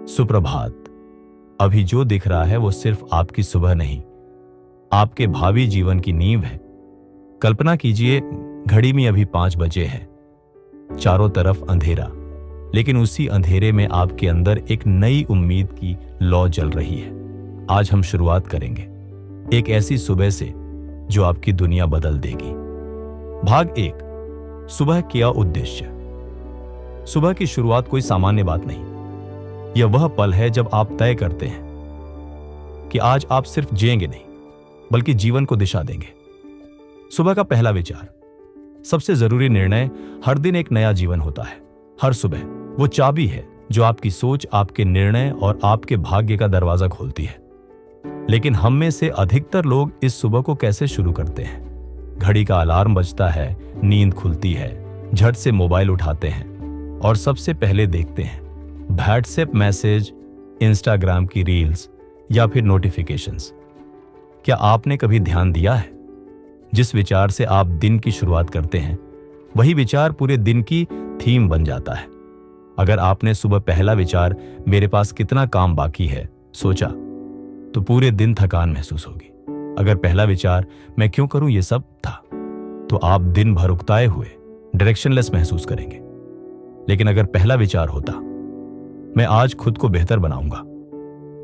सुप्रभात। अभी जो दिख रहा है वो सिर्फ आपकी सुबह नहीं, आपके भावी जीवन की नींव है। कल्पना कीजिए, घड़ी में अभी 5 बजे है, चारों तरफ अंधेरा, लेकिन उसी अंधेरे में आपके अंदर एक नई उम्मीद की लौ जल रही है। आज हम शुरुआत करेंगे एक ऐसी सुबह से जो आपकी दुनिया बदल देगी। भाग 1, सुबह क्या उद्देश्य। सुबह की शुरुआत कोई सामान्य बात नहीं, यह वह पल है जब आप तय करते हैं कि आज आप सिर्फ जिएंगे नहीं, बल्कि जीवन को दिशा देंगे। सुबह का पहला विचार, सबसे जरूरी निर्णय। हर दिन एक नया जीवन होता है। हर सुबह वो चाबी है जो आपकी सोच, आपके निर्णय और आपके भाग्य का दरवाजा खोलती है। लेकिन हम में से अधिकतर लोग इस सुबह को कैसे शुरू करते हैं? घड़ी का अलार्म बजता है, नींद खुलती है, झट से मोबाइल उठाते हैं और सबसे पहले देखते हैं व्हाट्सएप मैसेज, इंस्टाग्राम की रील्स या फिर नोटिफिकेशंस। क्या आपने कभी ध्यान दिया है, जिस विचार से आप दिन की शुरुआत करते हैं, वही विचार पूरे दिन की थीम बन जाता है। अगर आपने सुबह पहला विचार मेरे पास कितना काम बाकी है सोचा, तो पूरे दिन थकान महसूस होगी। अगर पहला विचार मैं क्यों करूं ये सब था, तो आप दिन भर उकताए हुए डायरेक्शनलेस महसूस करेंगे। लेकिन अगर पहला विचार होता मैं आज खुद को बेहतर बनाऊंगा,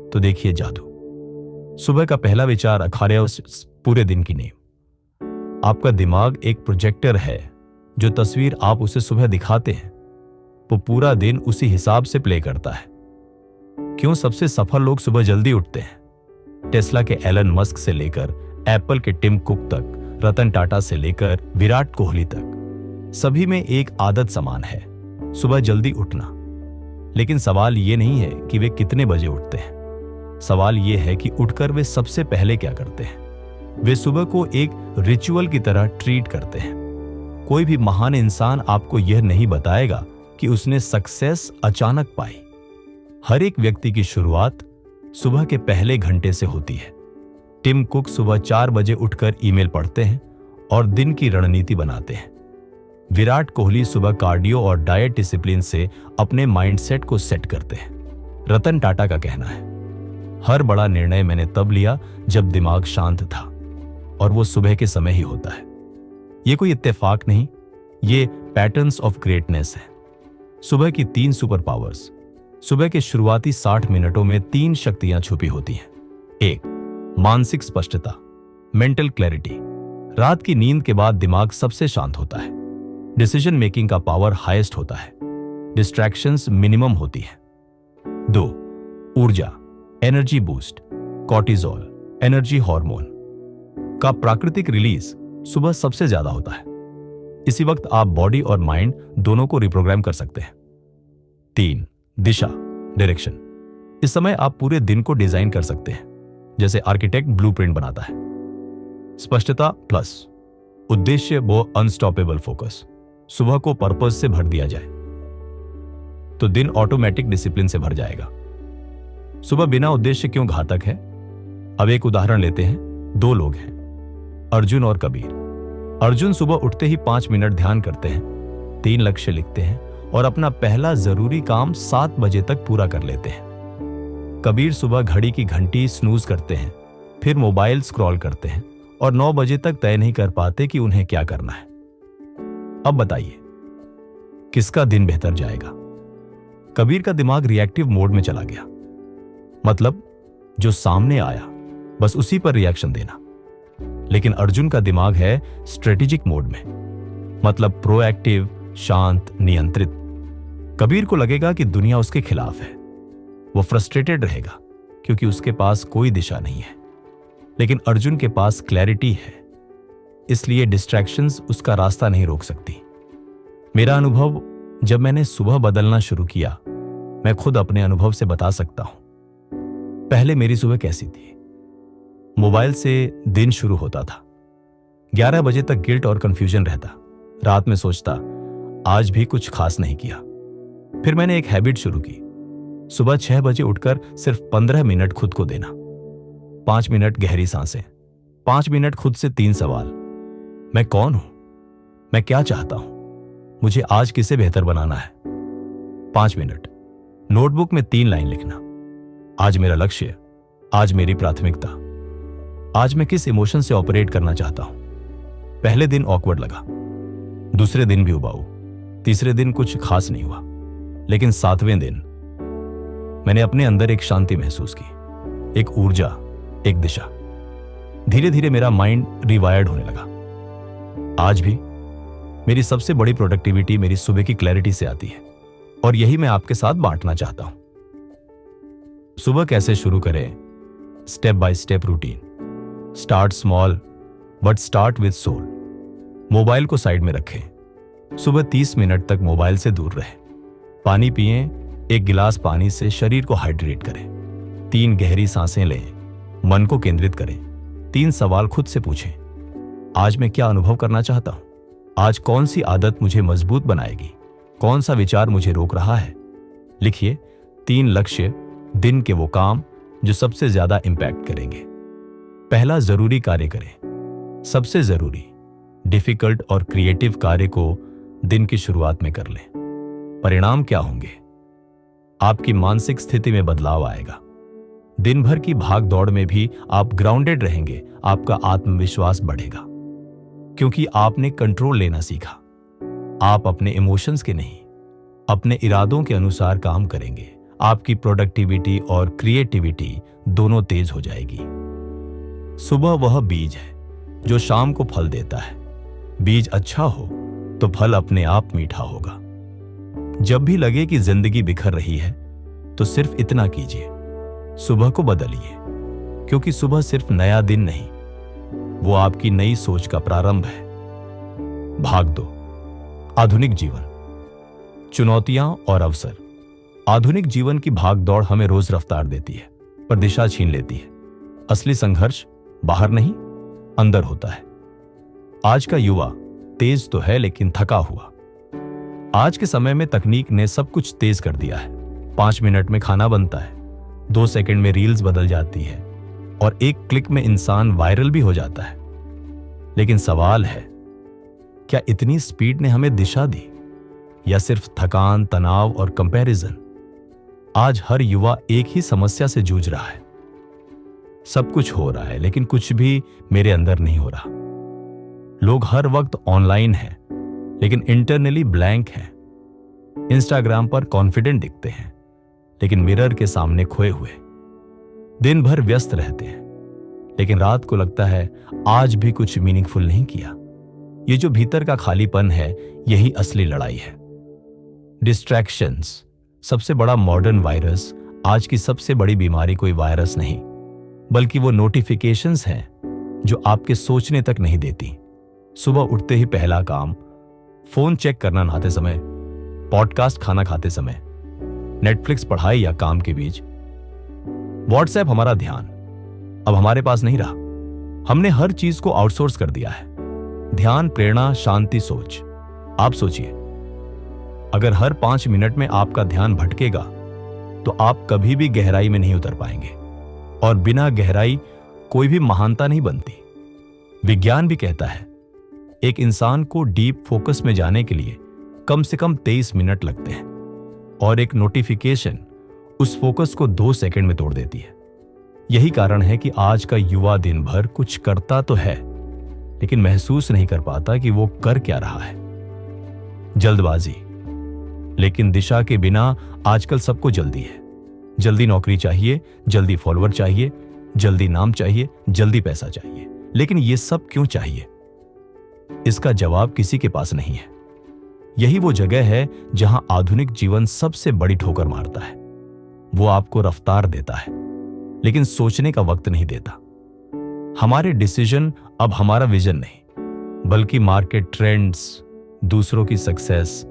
तो देखिए जादू। सुबह का पहला विचार अखाड़े उस पूरे दिन की नींव। आपका दिमाग एक प्रोजेक्टर है, जो तस्वीर आप उसे सुबह दिखाते हैं वो पूरा दिन उसी हिसाब से प्ले करता है। क्यों सबसे सफल लोग सुबह जल्दी उठते हैं? टेस्ला के एलन मस्क से लेकर एप्पल के टिम कुक तक, रतन टाटा से लेकर विराट कोहली तक, सभी में एक आदत समान है, सुबह जल्दी उठना। लेकिन सवाल यह नहीं है कि वे कितने बजे उठते हैं। सवाल यह है कि उठकर वे सबसे पहले क्या करते हैं। वे सुबह को एक रिचुअल की तरह ट्रीट करते हैं। कोई भी महान इंसान आपको यह नहीं बताएगा कि उसने सक्सेस अचानक पाई। हर एक व्यक्ति की शुरुआत सुबह के पहले घंटे से होती है। टिम कुक सुबह 4 बजे उठकर ईमेल पढ़ते हैं और दिन की रणनीति बनाते हैं। विराट कोहली सुबह कार्डियो और डाइट डिसिप्लिन से अपने माइंडसेट को सेट करते हैं। रतन टाटा का कहना है, हर बड़ा निर्णय मैंने तब लिया जब दिमाग शांत था, और वो सुबह के समय ही होता है। ये कोई इत्तेफाक नहीं, ये पैटर्न्स ऑफ ग्रेटनेस है। सुबह की 3 सुपर पावर्स। सुबह के शुरुआती 60 मिनटों में 3 शक्तियां छुपी होती हैं। 1, मानसिक स्पष्टता, मेंटल क्लैरिटी। रात की नींद के बाद दिमाग सबसे शांत होता है। डिसीजन मेकिंग का पावर हाईएस्ट होता है। डिस्ट्रैक्शंस मिनिमम होती है। 2, ऊर्जा, energy boost. Cortisol, energy hormone का प्राकृतिक रिलीज सुबह सबसे ज्यादा होता है। इसी वक्त आप बॉडी और माइंड दोनों को रिप्रोग्राम कर सकते हैं। 3, दिशा, डायरेक्शन। इस समय आप पूरे दिन को डिजाइन कर सकते हैं, जैसे आर्किटेक्ट ब्लूप्रिंट बनाता है। स्पष्टता प्लस उद्देश्य, वो अनस्टॉपेबल फोकस। सुबह को पर्पस से भर दिया जाए तो दिन ऑटोमेटिक डिसिप्लिन से भर जाएगा। सुबह बिना उद्देश्य क्यों घातक है? अब एक उदाहरण लेते हैं। 2 लोग हैं, अर्जुन और कबीर। अर्जुन सुबह उठते ही 5 मिनट ध्यान करते हैं, 3 लक्ष्य लिखते हैं और अपना पहला जरूरी काम 7 बजे तक पूरा कर लेते हैं। कबीर सुबह घड़ी की घंटी स्नूज करते हैं, फिर मोबाइल स्क्रॉल करते हैं और 9 बजे तक तय नहीं कर पाते कि उन्हें क्या करना है। अब बताइए, किसका दिन बेहतर जाएगा? कबीर का दिमाग रिएक्टिव मोड में चला गया, मतलब जो सामने आया बस उसी पर रिएक्शन देना। लेकिन अर्जुन का दिमाग है स्ट्रेटेजिक मोड में, मतलब प्रोएक्टिव, शांत, नियंत्रित। कबीर को लगेगा कि दुनिया उसके खिलाफ है। वो फ्रस्ट्रेटेड रहेगा क्योंकि उसके पास कोई दिशा नहीं है। लेकिन अर्जुन के पास क्लैरिटी है, इसलिए डिस्ट्रैक्शंस उसका रास्ता नहीं रोक सकती। मेरा अनुभव, जब मैंने सुबह बदलना शुरू किया, मैं खुद अपने अनुभव से बता सकता हूं। पहले मेरी सुबह कैसी थी? मोबाइल से दिन शुरू होता था। 11 बजे तक गिल्ट और कंफ्यूजन रहता। रात में सोचता आज भी कुछ खास नहीं किया। फिर मैंने एक हैबिट शुरू की, सुबह 6 बजे उठकर सिर्फ 15 मिनट खुद को देना। 5 मिनट गहरी सांसें, 5 मिनट खुद से 3 सवाल। मैं कौन हूं? मैं क्या चाहता हूं? मुझे आज किसे बेहतर बनाना है? 5 मिनट। नोटबुक में 3 लाइन लिखना। आज मेरा लक्ष्य, आज मेरी प्राथमिकता, आज मैं किस इमोशन से ऑपरेट करना चाहता हूं। पहले दिन ऑकवर्ड लगा, दूसरे दिन भी उबाऊ, तीसरे दिन कुछ खास नहीं हुआ, लेकिन 7वें दिन मैंने अपने अंदर एक शांति महसूस की, एक ऊर्जा, एक दिशा। धीरे धीरे मेरा माइंड रिवायर्ड होने लगा। आज भी मेरी सबसे बड़ी प्रोडक्टिविटी मेरी सुबह की क्लैरिटी से आती है, और यही मैं आपके साथ बांटना चाहता हूं। सुबह कैसे शुरू करें? Step by step routine. Start small but start with soul. Mobile को साइड में रखें। सुबह 30 मिनट तक मोबाइल से दूर रहें। पानी पिएं। 1 गिलास पानी से शरीर को हाइड्रेट करें। 3 गहरी सांसें लें। मन को केंद्रित करें। 3 सवाल खुद से पूछें। आज मैं क्या अनुभव करना चाहता हूं? आज कौन सी आदत मुझे मजबूत बनाएगी? कौन सा विचार मुझे रोक रहा है? लिखिए 3 लक्ष्य, दिन के वो काम जो सबसे ज्यादा इंपैक्ट करेंगे। पहला, जरूरी कार्य करें। सबसे जरूरी, डिफिकल्ट और क्रिएटिव कार्य को दिन की शुरुआत में कर लें। परिणाम क्या होंगे? आपकी मानसिक स्थिति में बदलाव आएगा। दिन भर की भाग दौड़ में भी आप ग्राउंडेड रहेंगे। आपका आत्मविश्वास बढ़ेगा, क्योंकि आपने कंट्रोल लेना सीखा। आप अपने इमोशंस के नहीं, अपने इरादों के अनुसार काम करेंगे। आपकी प्रोडक्टिविटी और क्रिएटिविटी दोनों तेज हो जाएगी। सुबह वह बीज है जो शाम को फल देता है। बीज अच्छा हो तो फल अपने आप मीठा होगा। जब भी लगे कि जिंदगी बिखर रही है तो सिर्फ इतना कीजिए, सुबह को बदलिए, क्योंकि सुबह सिर्फ नया दिन नहीं, वो आपकी नई सोच का प्रारंभ है। भाग 2, आधुनिक जीवन, चुनौतियां और अवसर। आधुनिक जीवन की भाग दौड़ हमें रोज रफ्तार देती है, पर दिशा छीन लेती है। असली संघर्ष बाहर नहीं, अंदर होता है। आज का युवा तेज तो है, लेकिन थका हुआ। आज के समय में तकनीक ने सब कुछ तेज कर दिया है। 5 मिनट में खाना बनता है, 2 सेकंड में रील्स बदल जाती है, और 1 क्लिक में इंसान वायरल भी हो जाता है। लेकिन सवाल है, क्या इतनी स्पीड ने हमें दिशा दी, या सिर्फ थकान, तनाव और कंपैरिजन? आज हर युवा एक ही समस्या से जूझ रहा है। सब कुछ हो रहा है, लेकिन कुछ भी मेरे अंदर नहीं हो रहा। लोग हर वक्त ऑनलाइन हैं, लेकिन इंटरनली ब्लैंक हैं। इंस्टाग्राम पर कॉन्फिडेंट दिखते हैं, लेकिन मिरर के सामने खोए हुए। दिन भर व्यस्त रहते हैं, लेकिन रात को लगता है आज भी कुछ मीनिंगफुल नहीं किया। ये जो भीतर का खालीपन है, यही असली लड़ाई है। डिस्ट्रैक्शंस सबसे बड़ा मॉडर्न वायरस। आज की सबसे बड़ी बीमारी कोई वायरस नहीं, बल्कि वो नोटिफिकेशंस हैं जो आपके सोचने तक नहीं देती। सुबह उठते ही पहला काम फोन चेक करना, नहाते समय, पॉडकास्ट खाना खाते समय, नेटफ्लिक्स पढ़ाई या काम के बीच। व्हाट्सएप हमारा ध्यान अब हमारे पास नहीं रहा। हमने हर चीज को आउटसोर्स कर दिया है। ध्यान, प्रेरणा, शांति, सोच। आप सोचिए, अगर हर 5 मिनट में आपका ध्यान भटकेगा तो आप कभी भी गहराई में नहीं उतर पाएंगे, और बिना गहराई कोई भी महानता नहीं बनती। विज्ञान भी कहता है, एक इंसान को डीप फोकस में जाने के लिए कम से कम 23 मिनट लगते हैं, और एक नोटिफिकेशन उस फोकस को 2 सेकंड में तोड़ देती है। यही कारण है कि आज का युवा दिन भर कुछ करता तो है, लेकिन महसूस नहीं कर पाता कि वो कर क्या रहा है। जल्दबाजी, लेकिन दिशा के बिना आजकल सबको जल्दी है। जल्दी नौकरी चाहिए, जल्दी फॉलोअर चाहिए, जल्दी नाम चाहिए, जल्दी पैसा चाहिए। लेकिन ये सब क्यों चाहिए? इसका जवाब किसी के पास नहीं है। यही वो जगह है जहां आधुनिक जीवन सबसे बड़ी ठोकर मारता है। वो आपको रफ्तार देता है, लेकिन सोचने का वक्त नहीं देता। हमारे डिसीजन अब हमारा विजन नहीं, बल्कि मार्केट ट्रेंड्स, दूसरों की सक्सेस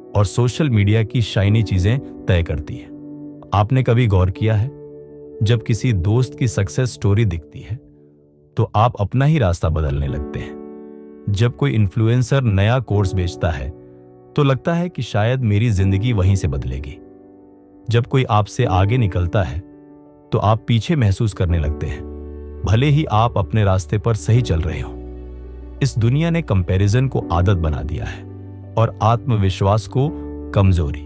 और सोशल मीडिया की शाइनी चीजें तय करती है। आपने कभी गौर किया है, जब किसी दोस्त की सक्सेस स्टोरी दिखती है तो आप अपना ही रास्ता बदलने लगते हैं। जब कोई इन्फ्लुएंसर नया कोर्स बेचता है तो लगता है कि शायद मेरी जिंदगी वहीं से बदलेगी। जब कोई आपसे आगे निकलता है तो आप पीछे महसूस करने लगते हैं, भले ही आप अपने रास्ते पर सही चल रहे हो। इस दुनिया ने कंपैरिजन को आदत बना दिया है और आत्मविश्वास को कमजोरी।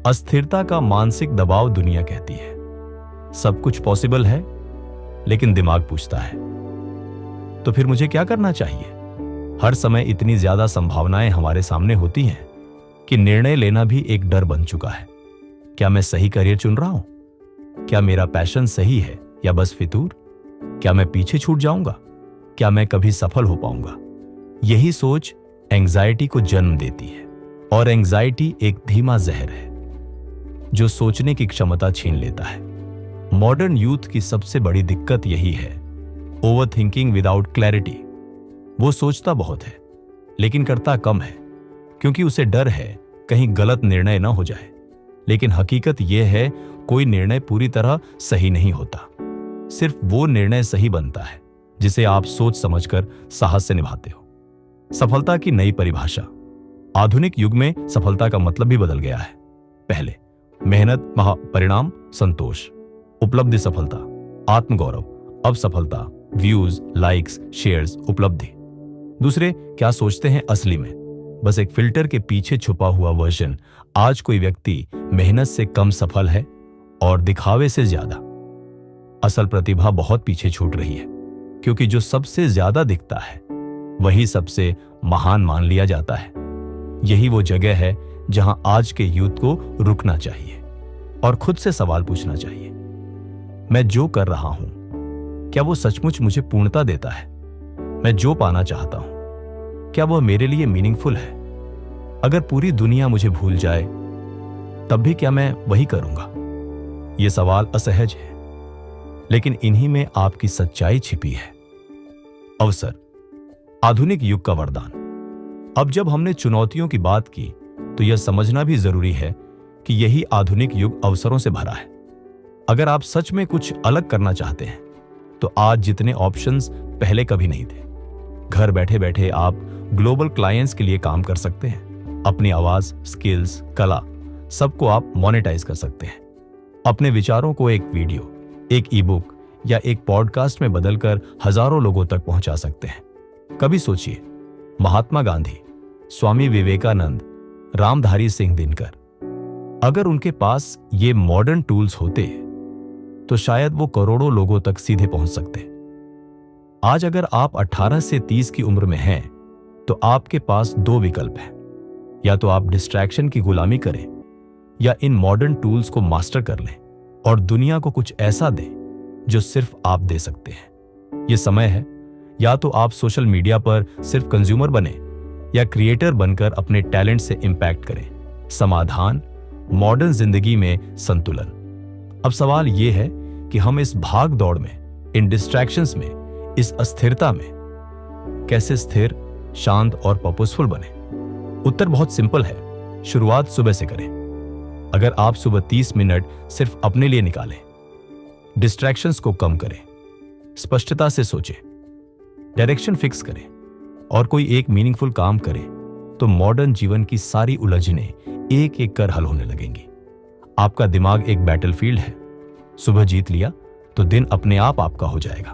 अस्थिरता का मानसिक दबाव दुनिया कहती है सब कुछ पॉसिबल है, लेकिन दिमाग पूछता है तो फिर मुझे क्या करना चाहिए। हर समय इतनी ज्यादा संभावनाएं हमारे सामने होती हैं कि निर्णय लेना भी एक डर बन चुका है। क्या मैं सही करियर चुन रहा हूं? क्या मेरा पैशन सही है या बस फितूर? क्या मैं पीछे छूट जाऊंगा? क्या मैं कभी सफल हो पाऊंगा? यही सोच एंजाइटी को जन्म देती है, और एंजाइटी एक धीमा जहर है जो सोचने की क्षमता छीन लेता है। मॉडर्न यूथ की सबसे बड़ी दिक्कत यही है, ओवर थिंकिंग विदाउट क्लैरिटी। वो सोचता बहुत है लेकिन करता कम है, क्योंकि उसे डर है कहीं गलत निर्णय ना हो जाए। लेकिन हकीकत यह है, कोई निर्णय पूरी तरह सही नहीं होता। सिर्फ वो निर्णय सही बनता है जिसे आप सोच समझकर साहस से निभाते हो। सफलता की नई परिभाषा। आधुनिक युग में सफलता का मतलब भी बदल गया है। पहले मेहनत, परिणाम, संतोष, उपलब्धि, सफलता, आत्मगौरव। अब सफलता, व्यूज, लाइक्स, शेयर्स, उपलब्धि। दूसरे क्या सोचते हैं असली में? बस एक फिल्टर के पीछे छुपा हुआ वर्जन। आज कोई व्यक्ति मेहनत से कम सफल है और दिखावे से ज्यादा। असल प्रतिभा बहुत पीछे छूट रही है, क्योंकि जो सबसे ज्यादा दिखता है वही सबसे महान मान लिया जाता है। यही वो जगह है जहां आज के यूथ को रुकना चाहिए और खुद से सवाल पूछना चाहिए, मैं जो कर रहा हूं क्या वो सचमुच मुझे पूर्णता देता है? मैं जो पाना चाहता हूं क्या वह मेरे लिए मीनिंगफुल है? अगर पूरी दुनिया मुझे भूल जाए तब भी क्या मैं वही करूंगा? ये सवाल असहज है, लेकिन इन्हीं में आपकी सच्चाई छिपी है। अवसर। आधुनिक युग का वरदान। अब जब हमने चुनौतियों की बात की तो यह समझना भी जरूरी है कि यही आधुनिक युग अवसरों से भरा है। अगर आप सच में कुछ अलग करना चाहते हैं तो आज जितने ऑप्शंस पहले कभी नहीं थे। घर बैठे बैठे आप ग्लोबल क्लाइंट्स के लिए काम कर सकते हैं। अपनी आवाज, स्किल्स, कला सबको आप मोनेटाइज कर सकते हैं। अपने विचारों को एक वीडियो, एक ई बुक या एक पॉडकास्ट में बदलकर हजारों लोगों तक पहुंचा सकते हैं। कभी सोचिए, महात्मा गांधी, स्वामी विवेकानंद, रामधारी सिंह दिनकर, अगर उनके पास ये मॉडर्न टूल्स होते तो शायद वो करोड़ों लोगों तक सीधे पहुंच सकते। आज अगर आप 18 से 30 की उम्र में हैं तो आपके पास दो विकल्प हैं। या तो आप डिस्ट्रैक्शन की गुलामी करें या इन मॉडर्न टूल्स को मास्टर कर लें और दुनिया को कुछ ऐसा दें जो सिर्फ आप दे सकते हैं। यह समय है, या तो आप सोशल मीडिया पर सिर्फ कंज्यूमर बने या क्रिएटर बनकर अपने टैलेंट से इंपैक्ट करें। समाधान, मॉडर्न जिंदगी में संतुलन। अब सवाल यह है कि हम इस भाग दौड़ में, इन डिस्ट्रैक्शंस में, इस अस्थिरता में कैसे स्थिर, शांत और पर्पसफुल बने। उत्तर बहुत सिंपल है, शुरुआत सुबह से करें। अगर आप सुबह 30 मिनट सिर्फ अपने लिए निकालें, डिस्ट्रैक्शंस को कम करें, स्पष्टता से सोचें, डायरेक्शन फिक्स करें और कोई एक मीनिंगफुल काम करें, तो मॉडर्न जीवन की सारी उलझनें एक एक कर हल होने लगेंगी। आपका दिमाग एक बैटलफील्ड है। सुबह जीत लिया तो दिन अपने आप आपका हो जाएगा।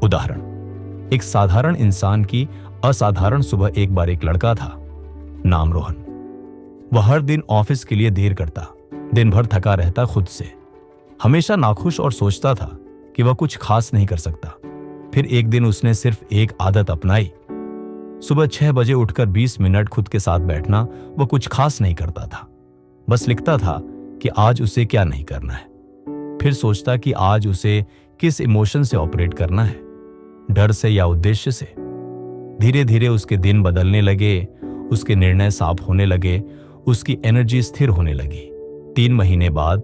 उदाहरण, एक साधारण इंसान की असाधारण सुबह। एक बार एक लड़का था, नाम रोहन। वह हर दिन ऑफिस के लिए देर करता, दिन भर थका रहता खुद से, हमेशा नाखुश और सोचता था कि वह कुछ खास नहीं कर सकता। फिर एक दिन उसने सिर्फ एक आदत अपनाई। सुबह 6 बजे उठकर 20 मिनट खुद के साथ बैठना। वह कुछ खास नहीं करता था, बस लिखता था कि आज उसे क्या नहीं करना है। फिर सोचता कि आज उसे किस इमोशन से ऑपरेट करना है, डर से या उद्देश्य से। धीरे धीरे उसके दिन बदलने लगे, उसके निर्णय साफ होने लगे, उसकी एनर्जी स्थिर होने लगी। 3 महीने बाद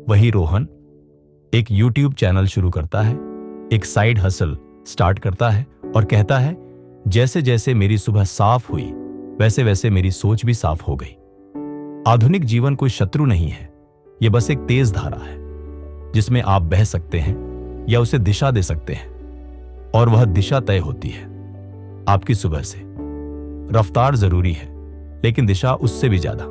वही रोहन एक YouTube चैनल शुरू करता है, एक साइड हसल स्टार्ट करता है और कहता है, जैसे जैसे मेरी सुबह साफ हुई वैसे वैसे मेरी सोच भी साफ हो गई। आधुनिक जीवन कोई शत्रु नहीं है, यह बस एक तेज धारा है जिसमें आप बह सकते हैं या उसे दिशा दे सकते हैं, और वह दिशा तय होती है आपकी सुबह से। रफ्तार जरूरी है, लेकिन दिशा उससे भी ज्यादा।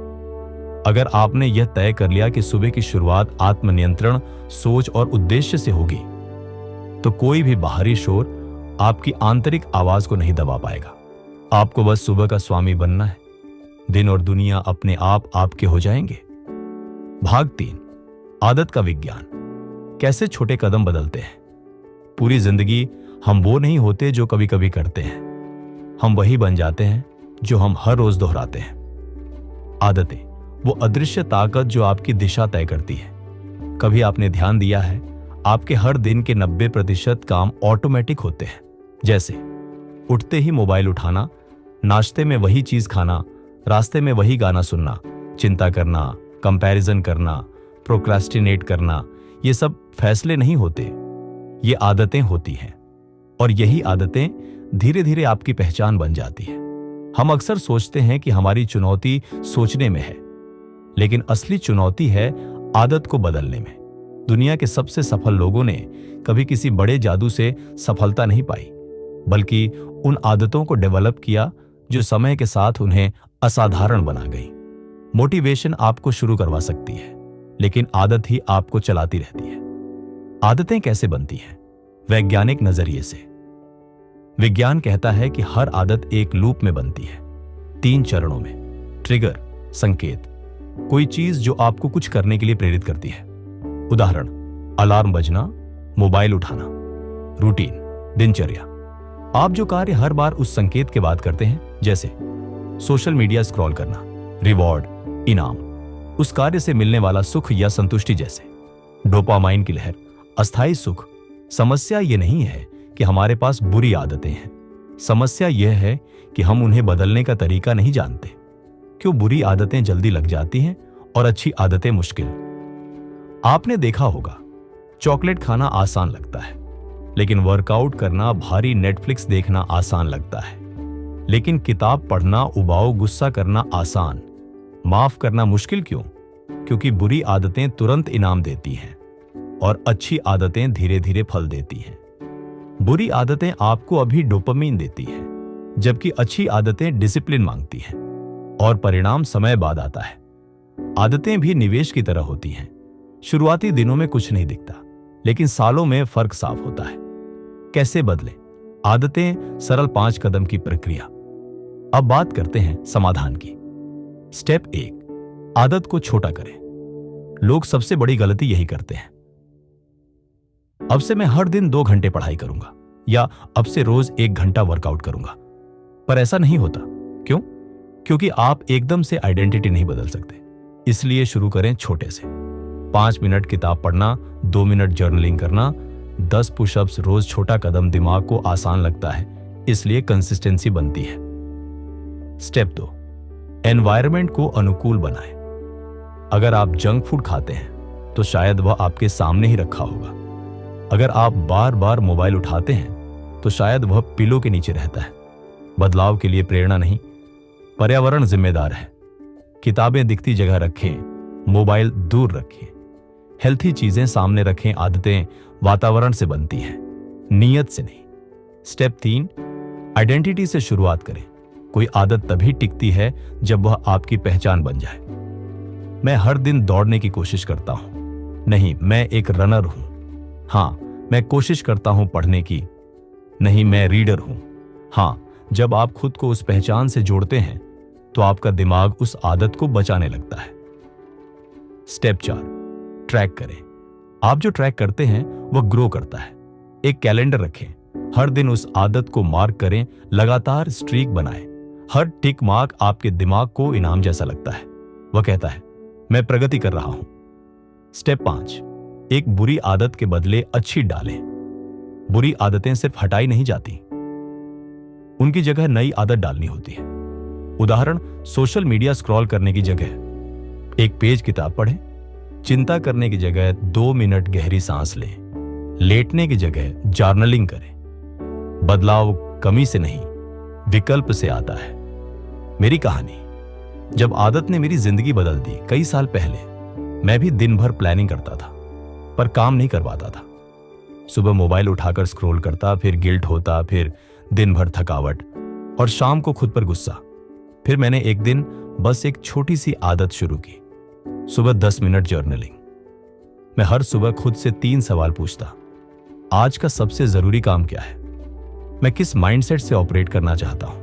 अगर आपने यह तय कर लिया कि सुबह की शुरुआत आत्मनियंत्रण, सोच और उद्देश्य से होगी, तो कोई भी बाहरी शोर आपकी आंतरिक आवाज को नहीं दबा पाएगा। आपको बस सुबह का स्वामी बनना है। दिन और दुनिया अपने आप आपके हो जाएंगे। भाग 3, आदत का विज्ञान। कैसे छोटे कदम बदलते हैं। पूरी जिंदगी हम वो नहीं होते जो कभी कभी करते हैं, हम वही बन जाते हैं जो हम हर रोज दोहराते हैं। आदतें वो अदृश्य ताकत जो आपकी दिशा तय करती है। कभी आपने ध्यान दिया है, आपके हर दिन के 90% काम ऑटोमेटिक होते हैं। जैसे उठते ही मोबाइल उठाना, नाश्ते में वही चीज खाना, रास्ते में वही गाना सुनना, चिंता करना, कंपैरिजन करना, प्रोक्रास्टिनेट करना। ये सब फैसले नहीं होते, ये आदतें होती हैं। और यही आदतें धीरे धीरे आपकी पहचान बन जाती है। हम अक्सर सोचते हैं कि हमारी चुनौती सोचने में है, लेकिन असली चुनौती है आदत को बदलने में। दुनिया के सबसे सफल लोगों ने कभी किसी बड़े जादू से सफलता नहीं पाई, बल्कि उन आदतों को डेवलप किया जो समय के साथ उन्हें असाधारण बना गई। मोटिवेशन आपको शुरू करवा सकती है, लेकिन आदत ही आपको चलाती रहती है। आदतें कैसे बनती हैं? वैज्ञानिक नजरिए से। विज्ञान कहता है कि हर आदत एक लूप में बनती है, 3 चरणों में। ट्रिगर, संकेत, कोई चीज जो आपको कुछ करने के लिए प्रेरित करती है। उदाहरण, अलार्म बजना, मोबाइल उठाना। रूटीन, दिनचर्या, आप जो कार्य हर बार उस संकेत के बाद करते हैं, जैसे सोशल मीडिया स्क्रॉल करना, रिवॉर्ड, इनाम, उस कार्य से मिलने वाला सुख या संतुष्टि। जैसे डोपामाइन की लहर, अस्थायी सुख। समस्या यह नहीं है कि हमारे पास बुरी आदतें हैं, समस्या यह है कि हम उन्हें बदलने का तरीका नहीं जानते। क्यों बुरी आदतें जल्दी लग जाती हैं और अच्छी आदतें मुश्किल। आपने देखा होगा, चॉकलेट खाना आसान लगता है, लेकिन वर्कआउट करना, भारी नेटफ्लिक्स देखना आसान लगता है। लेकिन किताब पढ़ना, उबाऊ गुस्सा करना आसान, माफ करना मुश्किल। क्यों? क्योंकि बुरी आदतें तुरंत इनाम देती हैं और अच्छी आदतें धीरे धीरे फल देती हैं। बुरी आदतें आपको अभी डोपामिन देती हैं, जबकि अच्छी आदतें डिसिप्लिन मांगती हैं और परिणाम समय बाद आता है। आदतें भी निवेश की तरह होती हैं। शुरुआती दिनों में कुछ नहीं दिखता, लेकिन सालों में फर्क साफ होता है। कैसे बदलें? आदतें सरल 5 कदम की प्रक्रिया। अब बात करते हैं समाधान की। स्टेप 1, आदत को छोटा करें। लोग सबसे बड़ी गलती यही करते हैं। अब से मैं हर दिन 2 घंटे पढ़ाई करूंगा, या अब से रोज 1 घंटा वर्कआउट करूंगा। पर ऐसा नहीं होता। क्यों? क्योंकि आप एकदम से आइडेंटिटी नहीं बदल सकते। इसलिए शुरू करें छोटे से। 5 मिनट किताब पढ़ना, 2 मिनट जर्नलिंग करना, 10 पुशअप्स रोज। छोटा कदम दिमाग को आसान लगता है, इसलिए कंसिस्टेंसी बनती है। स्टेप 2, एनवायरनमेंट को अनुकूल बनाएं। अगर आप जंक फूड खाते हैं तो शायद वह आपके सामने ही रखा होगा। अगर आप बार बार मोबाइल उठाते हैं तो शायद वह पिलो के नीचे रहता है। बदलाव के लिए प्रेरणा नहीं, पर्यावरण जिम्मेदार है। किताबें दिखती जगह रखें, मोबाइल दूर रखें, हेल्थी चीजें सामने रखें। आदतें वातावरण से बनती हैं, नीयत से नहीं। स्टेप 3, आइडेंटिटी से शुरुआत करें। कोई आदत तभी टिकती है जब वह आपकी पहचान बन जाए। मैं हर दिन दौड़ने की कोशिश करता हूं, नहीं मैं एक रनर हूं। हाँ, मैं कोशिश करता हूं पढ़ने की, नहीं मैं रीडर हूं। हाँ, जब आप खुद को उस पहचान से जोड़ते हैं तो आपका दिमाग उस आदत को बचाने लगता है। स्टेप 4, ट्रैक करें। आप जो ट्रैक करते हैं वह ग्रो करता है। एक कैलेंडर रखें, हर दिन उस आदत को मार्क करें, लगातार स्ट्रीक बनाएं। हर टिक मार्क आपके दिमाग को इनाम जैसा लगता है। वह कहता है मैं प्रगति कर रहा हूं। स्टेप 5, एक बुरी आदत के बदले अच्छी डालें। बुरी आदतें सिर्फ हटाई नहीं जाती, उनकी जगह नई आदत डालनी होती है। उदाहरण, सोशल मीडिया स्क्रॉल करने की जगह 1 पेज किताब पढ़ें। चिंता करने की जगह 2 मिनट गहरी सांस लें। लेटने की जगह जर्नलिंग करें। बदलाव कमी से नहीं, विकल्प से आता है। मेरी कहानी, जब आदत ने मेरी जिंदगी बदल दी। कई साल पहले मैं भी दिन भर प्लानिंग करता था, पर काम नहीं कर पाता था। सुबह मोबाइल उठाकर स्क्रॉल करता, फिर गिल्ट होता, फिर दिन भर थकावट और शाम को खुद पर गुस्सा। फिर मैंने एक दिन बस एक छोटी सी आदत शुरू की, सुबह 10 मिनट जर्नलिंग। मैं हर सुबह खुद से 3 सवाल पूछता। आज का सबसे जरूरी काम क्या है? मैं किस माइंडसेट से ऑपरेट करना चाहता हूं?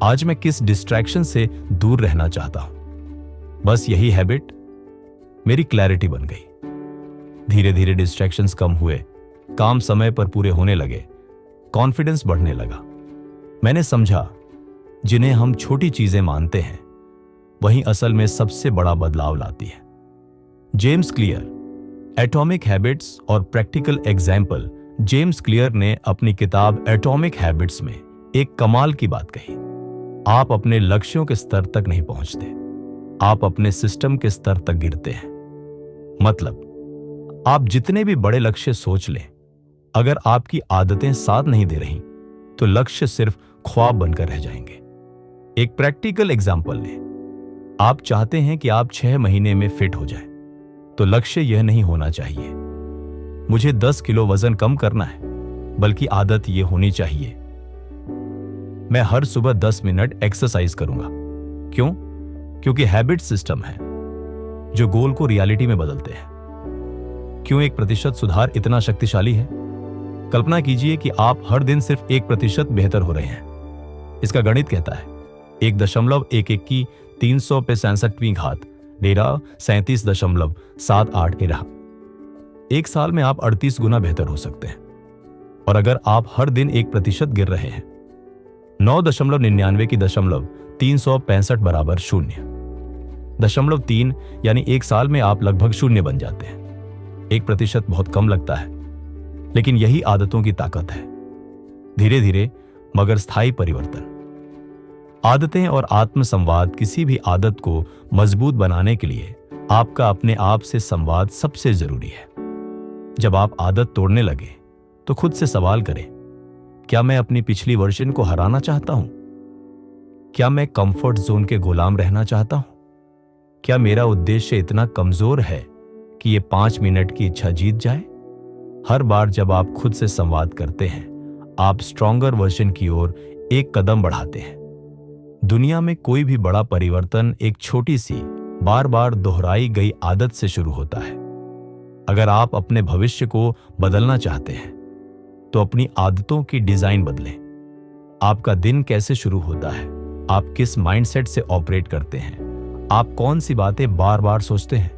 आज मैं किस डिस्ट्रैक्शन से दूर रहना चाहता हूं? बस यही हैबिट मेरी क्लैरिटी बन गई। धीरे धीरे डिस्ट्रैक्शंस कम हुए, काम समय पर पूरे होने लगे, कॉन्फिडेंस बढ़ने लगा। मैंने समझा जिन्हें हम छोटी चीजें मानते हैं वही असल में सबसे बड़ा बदलाव लाती है। जेम्स क्लियर, एटॉमिक हैबिट्स और प्रैक्टिकल एग्जाम्पल। जेम्स क्लियर ने अपनी किताब एटॉमिक हैबिट्स में एक कमाल की बात कही। आप अपने लक्ष्यों के स्तर तक नहीं पहुंचते, आप अपने सिस्टम के स्तर तक गिरते हैं। मतलब आप जितने भी बड़े लक्ष्य सोच लें, अगर आपकी आदतें साथ नहीं दे रही तो लक्ष्य सिर्फ ख्वाब बनकर रह जाएंगे। एक प्रैक्टिकल एग्जाम्पल लें। आप चाहते हैं कि आप 6 महीने में फिट हो जाए, तो लक्ष्य यह नहीं होना चाहिए मुझे 10 किलो वजन कम करना है, बल्कि आदत यह होनी चाहिए मैं हर सुबह 10 मिनट एक्सरसाइज करूंगा। क्यों? क्योंकि हैबिट सिस्टम है जो गोल को रियलिटी में बदलते हैं। क्यों 1% सुधार इतना शक्तिशाली है? कल्पना कीजिए कि आप हर दिन सिर्फ 1% बेहतर हो रहे हैं। इसका गणित कहता है 1.11 की 300 पे 67वीं घात डेरा 37.78 के रहा। एक साल में आप 38 गुना बेहतर हो सकते हैं। और अगर आप हर दिन 1% गिर रहे हैं, 9.99 की 365 बराबर 0.3 यानी एक साल में आप लगभग 0 बन जाते हैं। 1% बहुत कम लगता है, लेकिन यही आदतों की ताकत है। धीरे धीरे मगर स्थायी परिवर्तन। आदतें और आत्म संवाद। किसी भी आदत को मजबूत बनाने के लिए आपका अपने आप से संवाद सबसे जरूरी है। जब आप आदत तोड़ने लगे तो खुद से सवाल करें, क्या मैं अपनी पिछली वर्जन को हराना चाहता हूं? क्या मैं कंफर्ट जोन के गुलाम रहना चाहता हूं? क्या मेरा उद्देश्य इतना कमजोर है कि ये 5 मिनट की इच्छा जीत जाए? हर बार जब आप खुद से संवाद करते हैं, आप स्ट्रॉन्गर वर्जन की ओर एक कदम बढ़ाते हैं। दुनिया में कोई भी बड़ा परिवर्तन एक छोटी सी बार बार दोहराई गई आदत से शुरू होता है। अगर आप अपने भविष्य को बदलना चाहते हैं तो अपनी आदतों की डिजाइन बदलें। आपका दिन कैसे शुरू होता है, आप किस माइंडसेट से ऑपरेट करते हैं, आप कौन सी बातें बार बार सोचते हैं,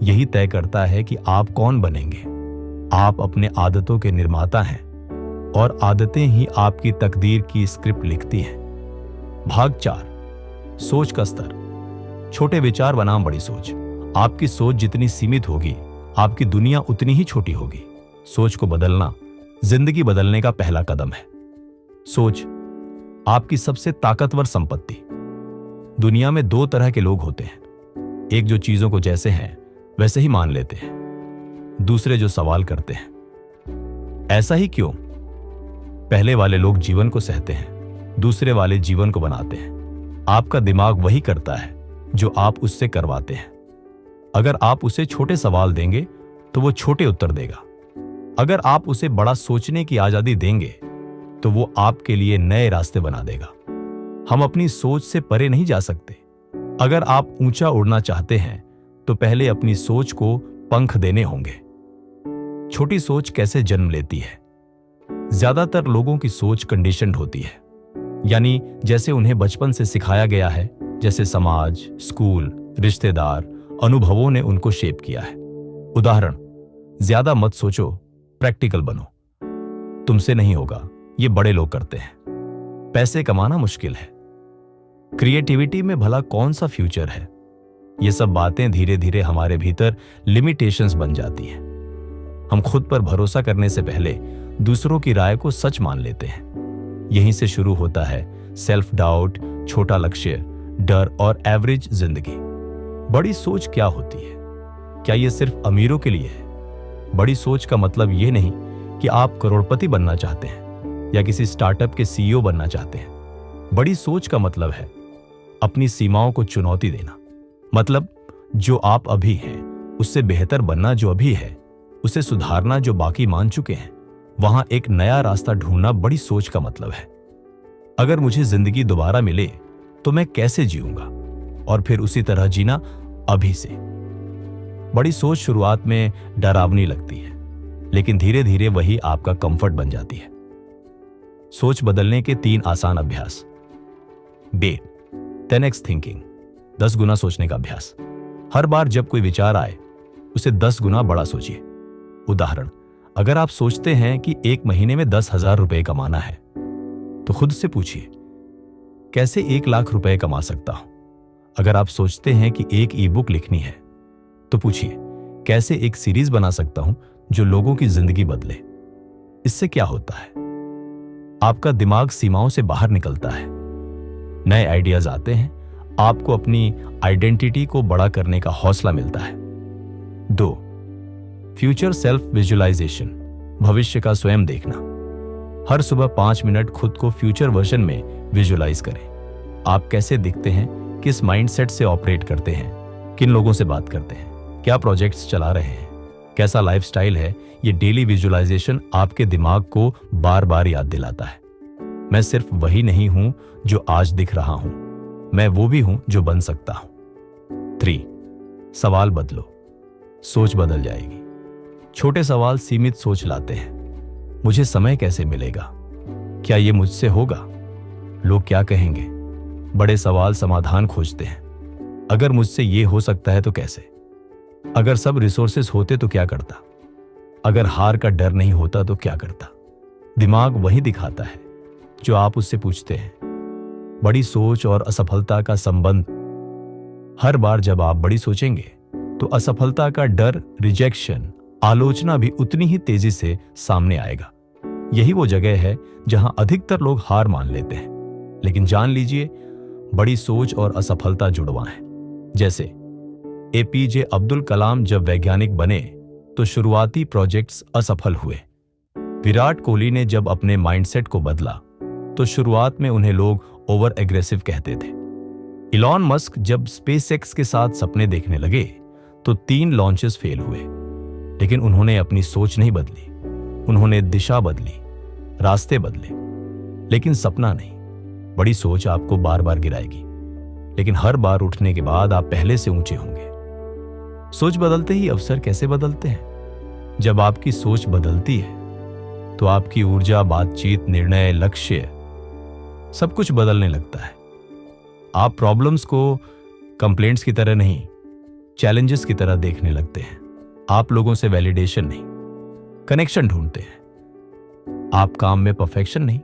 यही तय करता है कि आप कौन बनेंगे। आप अपने आदतों के निर्माता हैं और आदतें ही आपकी तकदीर की स्क्रिप्ट लिखती हैं। भाग 4, सोच का स्तर। छोटे विचार बनाम बड़ी सोच। आपकी सोच जितनी सीमित होगी, आपकी दुनिया उतनी ही छोटी होगी। सोच को बदलना जिंदगी बदलने का पहला कदम है। सोच आपकी सबसे ताकतवर संपत्ति। दुनिया में 2 तरह के लोग होते हैं। एक जो चीजों को जैसे हैं वैसे ही मान लेते हैं, दूसरे जो सवाल करते हैं, ऐसा ही क्यों? पहले वाले लोग जीवन को सहते हैं, दूसरे वाले जीवन को बनाते हैं। आपका दिमाग वही करता है जो आप उससे करवाते हैं। अगर आप उसे छोटे सवाल देंगे तो वो छोटे उत्तर देगा। अगर आप उसे बड़ा सोचने की आजादी देंगे तो वो आपके लिए नए रास्ते बना देगा। हम अपनी सोच से परे नहीं जा सकते। अगर आप ऊंचा उड़ना चाहते हैं तो पहले अपनी सोच को पंख देने होंगे। छोटी सोच कैसे जन्म लेती है? ज्यादातर लोगों की सोच कंडीशन्ड होती है, यानी जैसे उन्हें बचपन से सिखाया गया है, जैसे समाज, स्कूल, रिश्तेदार, अनुभवों ने उनको शेप किया है। उदाहरण, ज्यादा मत सोचो, प्रैक्टिकल बनो। तुमसे नहीं होगा, ये बड़े लोग करते हैं। पैसे कमाना मुश्किल है। क्रिएटिविटी में भला कौन सा फ्यूचर है? ये सब बातें धीरे धीरे हमारे भीतर लिमिटेशंस बन जाती हैं। हम खुद पर भरोसा करने से पहले दूसरों की राय को सच मान लेते हैं। यहीं से शुरू होता है सेल्फ डाउट, छोटा लक्ष्य, डर और एवरेज जिंदगी। बड़ी सोच क्या होती है? क्या यह सिर्फ अमीरों के लिए है? बड़ी सोच का मतलब यह नहीं कि आप करोड़पति बनना चाहते हैं या किसी स्टार्टअप के सीईओ बनना चाहते हैं। बड़ी सोच का मतलब है अपनी सीमाओं को चुनौती देना। मतलब जो आप अभी हैं उससे बेहतर बनना, जो अभी है उसे सुधारना, जो बाकी मान चुके हैं वहां एक नया रास्ता ढूंढना बड़ी सोच का मतलब है। अगर मुझे जिंदगी दोबारा मिले तो मैं कैसे जीऊंगा, और फिर उसी तरह जीना अभी से। बड़ी सोच शुरुआत में डरावनी लगती है, लेकिन धीरे धीरे वही आपका कंफर्ट बन जाती है। सोच बदलने के 3 आसान अभ्यास। 10x थिंकिंग, 10 गुना सोचने का अभ्यास। हर बार जब कोई विचार आए उसे 10 गुना बड़ा सोचिए। उदाहरण, अगर आप सोचते हैं कि एक महीने में 10,000 रुपए कमाना है तो खुद से पूछिए कैसे 1,00,000 रुपए कमा सकता हूं। अगर आप सोचते हैं कि एक ई बुक लिखनी है तो पूछिए कैसे एक सीरीज बना सकता हूं जो लोगों की जिंदगी बदले। इससे क्या होता है, आपका दिमाग सीमाओं से बाहर निकलता है, नए आइडियाज आते हैं, आपको अपनी आइडेंटिटी को बड़ा करने का हौसला मिलता है। 2. फ्यूचर सेल्फ विजुअलाइजेशन, भविष्य का स्वयं देखना। हर सुबह 5 मिनट खुद को फ्यूचर वर्जन में विजुअलाइज करें। आप कैसे दिखते हैं, किस माइंडसेट से ऑपरेट करते हैं, किन लोगों से बात करते हैं, क्या प्रोजेक्ट्स चला रहे हैं, कैसा लाइफस्टाइल है। ये डेली विजुअलाइजेशन आपके दिमाग को बार बार याद दिलाता है, मैं सिर्फ वही नहीं हूं जो आज दिख रहा हूं, मैं वो भी हूं जो बन सकता हूं। 3. सवाल बदलो, सोच बदल जाएगी। छोटे सवाल सीमित सोच लाते हैं। मुझे समय कैसे मिलेगा, क्या ये मुझसे होगा, लोग क्या कहेंगे। बड़े सवाल समाधान खोजते हैं। अगर मुझसे ये हो सकता है तो कैसे, अगर सब रिसोर्सेस होते तो क्या करता, अगर हार का डर नहीं होता तो क्या करता। दिमाग वही दिखाता है जो आप उससे पूछते हैं। बड़ी सोच और असफलता का संबंध, हर बार जब आप बड़ी सोचेंगे तो असफलता का डर, रिजेक्शन, आलोचना भी उतनी ही तेजी से सामने आएगा। यही वो जगह है जहां अधिकतर लोग हार मान लेते हैं। लेकिन जान लीजिए, बड़ी सोच और असफलता जुड़वा है। जैसे एपीजे अब्दुल कलाम जब वैज्ञानिक बने तो शुरुआती प्रोजेक्ट्स असफल हुए। विराट कोहली ने जब अपने माइंडसेट को बदला तो शुरुआत में उन्हें लोग ओवर एग्रेसिव कहते थे। इलॉन मस्क जब स्पेसएक्स के साथ सपने देखने लगे तो 3 लॉन्चेस फेल हुए, लेकिन उन्होंने अपनी सोच नहीं बदली, उन्होंने दिशा बदली, रास्ते बदले, लेकिन सपना नहीं। बड़ी सोच आपको बार बार गिराएगी, लेकिन हर बार उठने के बाद आप पहले से ऊंचे होंगे। सोच बदलते ही अवसर कैसे बदलते हैं। जब आपकी सोच बदलती है तो आपकी ऊर्जा, बातचीत, निर्णय, लक्ष्य सब कुछ बदलने लगता है। आप प्रॉब्लम्स को कंप्लेंट्स की तरह नहीं, चैलेंजेस की तरह देखने लगते हैं। आप लोगों से वैलिडेशन नहीं, कनेक्शन ढूंढते हैं। आप काम में परफेक्शन नहीं,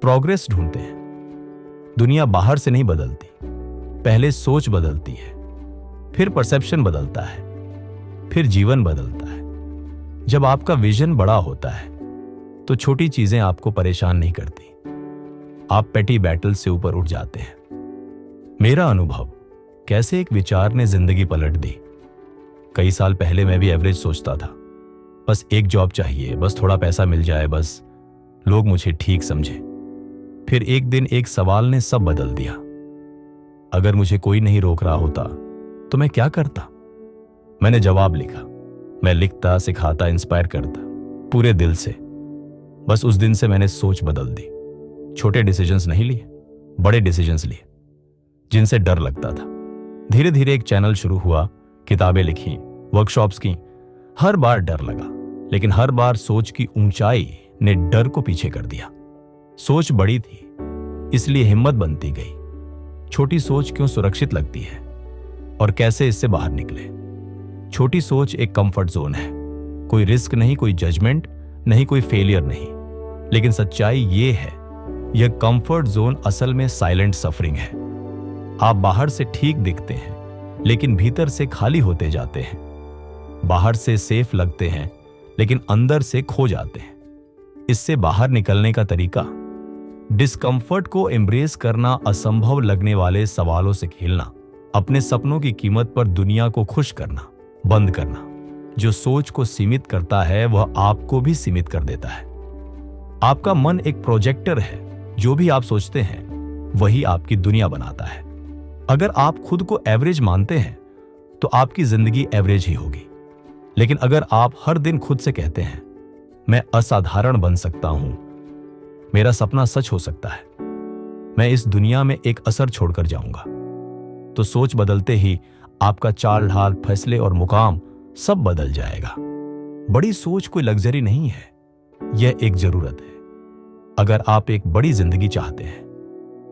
प्रोग्रेस ढूंढते हैं। दुनिया बाहर से नहीं बदलती, पहले सोच बदलती है, फिर परसेप्शन बदलता है, फिर जीवन बदलता है। जब आपका विजन बड़ा होता है तो छोटी चीजें आपको परेशान नहीं करती, आप पेटी बैटल से ऊपर उठ जाते हैं। मेरा अनुभव, कैसे एक विचार ने जिंदगी पलट दी। कई साल पहले मैं भी एवरेज सोचता था, बस एक जॉब चाहिए, बस थोड़ा पैसा मिल जाए, बस लोग मुझे ठीक समझे। फिर एक दिन एक सवाल ने सब बदल दिया। अगर मुझे कोई नहीं रोक रहा होता तो मैं क्या करता। मैंने जवाब लिखा, मैं लिखता, सिखाता, इंस्पायर करता, पूरे दिल से। बस उस दिन से मैंने सोच बदल दी। छोटे डिसीजंस नहीं लिए, बड़े डिसीजंस लिए, जिनसे डर लगता था। धीरे धीरे एक चैनल शुरू हुआ, किताबें लिखी, वर्कशॉप्स की। हर बार डर लगा, लेकिन हर बार सोच की ऊंचाई ने डर को पीछे कर दिया। सोच बड़ी थी, इसलिए हिम्मत बनती गई। छोटी सोच क्यों सुरक्षित लगती है और कैसे इससे बाहर निकले। छोटी सोच एक कंफर्ट जोन है, कोई रिस्क नहीं, कोई जजमेंट नहीं, कोई फेलियर नहीं। लेकिन सच्चाई ये है, यह कंफर्ट जोन असल में साइलेंट सफरिंग है। आप बाहर से ठीक दिखते हैं, लेकिन भीतर से खाली होते जाते हैं। बाहर से सेफ लगते हैं, लेकिन अंदर से खो जाते हैं। इससे बाहर निकलने का तरीका, डिस्कंफर्ट को एम्ब्रेस करना, असंभव लगने वाले सवालों से खेलना, अपने सपनों की कीमत पर दुनिया को खुश करना बंद करना। जो सोच को सीमित करता है वह आपको भी सीमित कर देता है। आपका मन एक प्रोजेक्टर है, जो भी आप सोचते हैं वही आपकी दुनिया बनाता है। अगर आप खुद को एवरेज मानते हैं तो आपकी जिंदगी एवरेज ही होगी। लेकिन अगर आप हर दिन खुद से कहते हैं, मैं असाधारण बन सकता हूं, मेरा सपना सच हो सकता है, मैं इस दुनिया में एक असर छोड़कर जाऊंगा, तो सोच बदलते ही आपका चाल ढाल, फैसले और मुकाम सब बदल जाएगा। बड़ी सोच कोई लग्जरी नहीं है, यह एक जरूरत है अगर आप एक बड़ी जिंदगी चाहते हैं।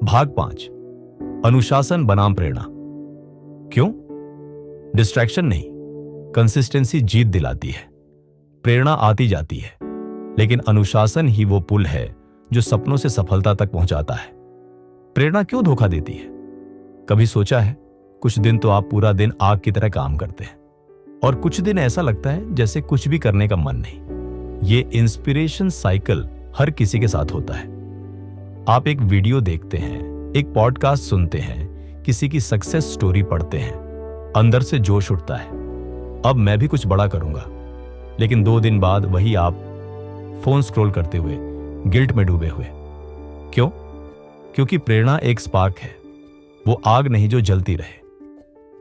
भाग 5, अनुशासन बनाम प्रेरणा। क्यों? डिस्ट्रैक्शन नहीं, कंसिस्टेंसी जीत दिलाती है। प्रेरणा आती जाती है, लेकिन अनुशासन ही वो पुल है जो सपनों से सफलता तक पहुंचाता है। प्रेरणा क्यों धोखा देती है? कभी सोचा है? कुछ दिन तो आप पूरा दिन आग की तरह काम करते हैं और कुछ दिन ऐसा लगता है जैसे कुछ भी करने का मन नहीं। ये इंस्पिरेशन साइकिल हर किसी के साथ होता है। आप एक वीडियो देखते हैं, एक पॉडकास्ट सुनते हैं, किसी की सक्सेस स्टोरी पढ़ते हैं, अंदर से जोश उठता है, अब मैं भी कुछ बड़ा करूंगा। लेकिन 2 दिन बाद वही आप फोन स्क्रॉल करते हुए गिल्ट में डूबे हुए। क्यों? क्योंकि प्रेरणा एक स्पार्क है, वो आग नहीं जो जलती रहे।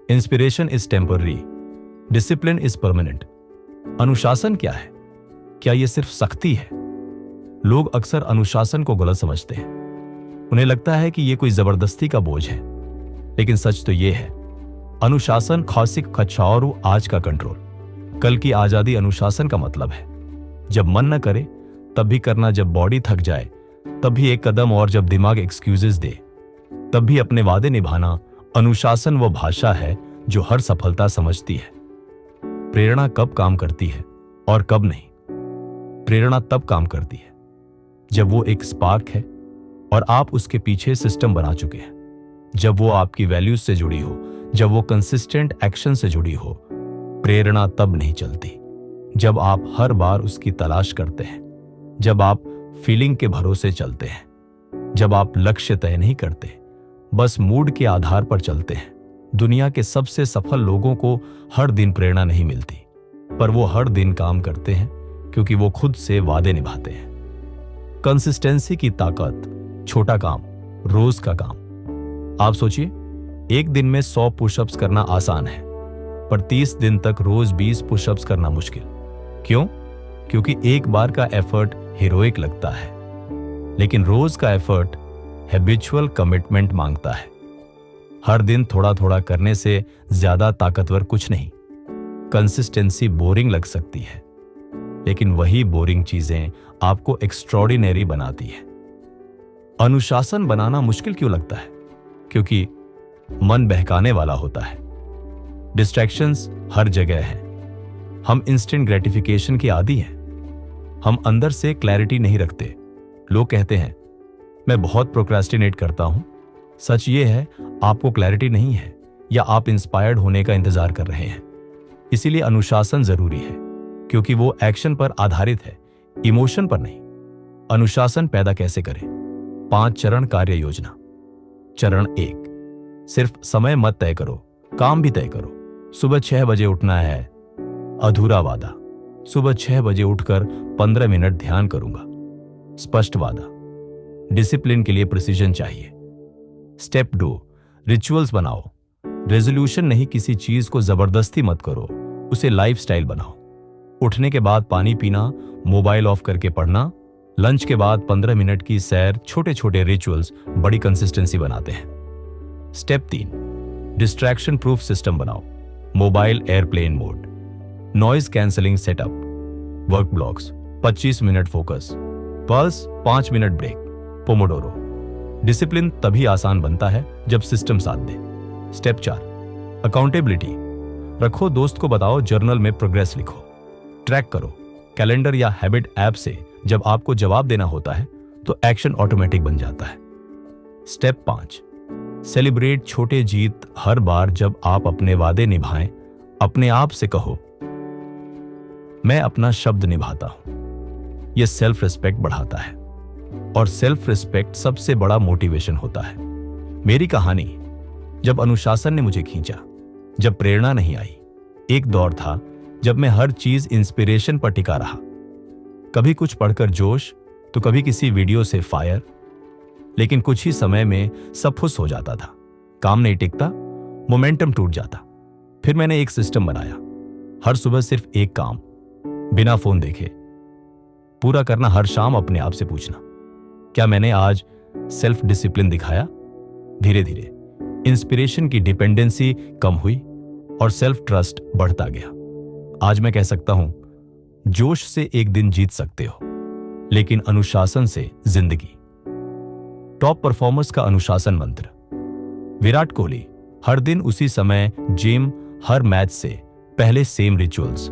Inspiration is temporary, discipline is permanent. अनुशासन क्या है? क्या यह सिर्फ सख्ती है? लोग अक्सर अनुशासन को गलत समझते हैं। उन्हें लगता है कि यह कोई जबरदस्ती का बोझ है, लेकिन सच तो यह है, अनुशासन खौसिक खच्चाओरू आज का कंट्रोल, कल की आजादी। अनुशासन का मतलब है जब मन न करे तब भी करना, जब बॉडी थक जाए तब भी एक कदम, और जब दिमाग एक्सक्यूजेस दे तब भी अपने वादे निभाना। अनुशासन वो भाषा है जो हर सफलता समझती है। प्रेरणा कब काम करती है और कब नहीं? प्रेरणा तब काम करती है जब वो एक स्पार्क है और आप उसके पीछे सिस्टम बना चुके हैं, जब वो आपकी वैल्यूज से जुड़ी हो, जब वो कंसिस्टेंट एक्शन से जुड़ी हो। प्रेरणा तब नहीं चलती जब आप हर बार उसकी तलाश करते हैं, जब आप फीलिंग के भरोसे चलते हैं, जब आप लक्ष्य तय नहीं करते, बस मूड के आधार पर चलते हैं। दुनिया के सबसे सफल लोगों को हर दिन प्रेरणा नहीं मिलती, पर वो हर दिन काम करते हैं क्योंकि वो खुद से वादे निभाते हैं। कंसिस्टेंसी की ताकत, छोटा काम, रोज का काम। आप सोचिए, एक दिन में 100 पुशअप्स करना आसान है, पर 30 दिन तक रोज 20 पुशअप्स करना मुश्किल। क्यों? क्योंकि एक बार का एफर्ट हीरोइक लगता है, लेकिन रोज का एफर्ट हैबिचुअल कमिटमेंट मांगता है। हर दिन थोड़ा थोड़ा करने से ज्यादा ताकतवर कुछ नहीं। कंसिस्टेंसी बोरिंग लग सकती है, लेकिन वही बोरिंग चीजें आपको एक्स्ट्रॉर्डिनरी बनाती है। अनुशासन बनाना मुश्किल क्यों लगता है? क्योंकि मन बहकाने वाला होता है, डिस्ट्रैक्शंस हर जगह हैं, हम इंस्टेंट ग्रेटिफिकेशन के आदी हैं, हम अंदर से क्लैरिटी नहीं रखते। लोग कहते हैं मैं बहुत प्रोक्रेस्टिनेट करता हूं। सच ये है, आपको क्लैरिटी नहीं है, या आप इंस्पायर्ड होने का इंतजार कर रहे हैं। इसीलिए अनुशासन जरूरी है, क्योंकि वो एक्शन पर आधारित है, इमोशन पर नहीं। अनुशासन पैदा कैसे करें? 5 चरण कार्य योजना। चरण 1, सिर्फ समय मत तय करो, काम भी तय करो। सुबह 6 बजे उठना है, अधूरा वादा। सुबह 6 बजे उठकर 15 मिनट ध्यान करूंगा, स्पष्ट वादा। डिसिप्लिन के लिए प्रिसीजन चाहिए। स्टेप 2, रिचुअल्स बनाओ। रेजोल्यूशन नहीं, किसी चीज को जबरदस्ती मत करो, उसे लाइफस्टाइल बनाओ। उठने के बाद पानी पीना, मोबाइल ऑफ करके पढ़ना, लंच के बाद 15 मिनट की सैर। छोटे छोटे रिचुअल्स बड़ी कंसिस्टेंसी बनाते हैं। स्टेप 3, डिस्ट्रैक्शन प्रूफ सिस्टम बनाओ। Mobile airplane mode, noise cancelling setup, work blocks, 25 minute focus, plus 5 minute break, pomodoro. Discipline तभी आसान बनता है जब सिस्टम साथ दे। स्टेप 4, अकाउंटेबिलिटी रखो। दोस्त को बताओ, जर्नल में प्रोग्रेस लिखो, ट्रैक करो। कैलेंडर या हैबिट ऐप से जब आपको जवाब देना होता है तो एक्शन ऑटोमेटिक बन जाता है। स्टेप 5, सेलिब्रेट छोटे जीत। हर बार जब आप अपने वादे निभाएं, अपने आप से कहो मैं अपना शब्द निभाता हूं। यह सेल्फ रिस्पेक्ट बढ़ाता है, और सेल्फ रिस्पेक्ट सबसे बड़ा मोटिवेशन होता है। मेरी कहानी, जब अनुशासन ने मुझे खींचा, जब प्रेरणा नहीं आई। एक दौर था जब मैं हर चीज इंस्पिरेशन पर टिका रहा, कभी कुछ पढ़कर जोश, तो कभी किसी वीडियो से फायर। लेकिन कुछ ही समय में सब फुस हो जाता था, काम नहीं टिकता, मोमेंटम टूट जाता। फिर मैंने एक सिस्टम बनाया, हर सुबह सिर्फ एक काम, बिना फोन देखे पूरा करना। हर शाम अपने आप से पूछना, क्या मैंने आज सेल्फ डिसिप्लिन दिखाया? धीरे धीरे इंस्पिरेशन की डिपेंडेंसी कम हुई और सेल्फ ट्रस्ट बढ़ता गया। आज मैं कह सकता हूं, जोश से एक दिन जीत सकते हो, लेकिन अनुशासन से जिंदगी। टॉप परफॉर्मर्स का अनुशासन मंत्र। विराट कोहली हर दिन उसी समय जिम, हर मैच से पहले सेम रिचुअल्स,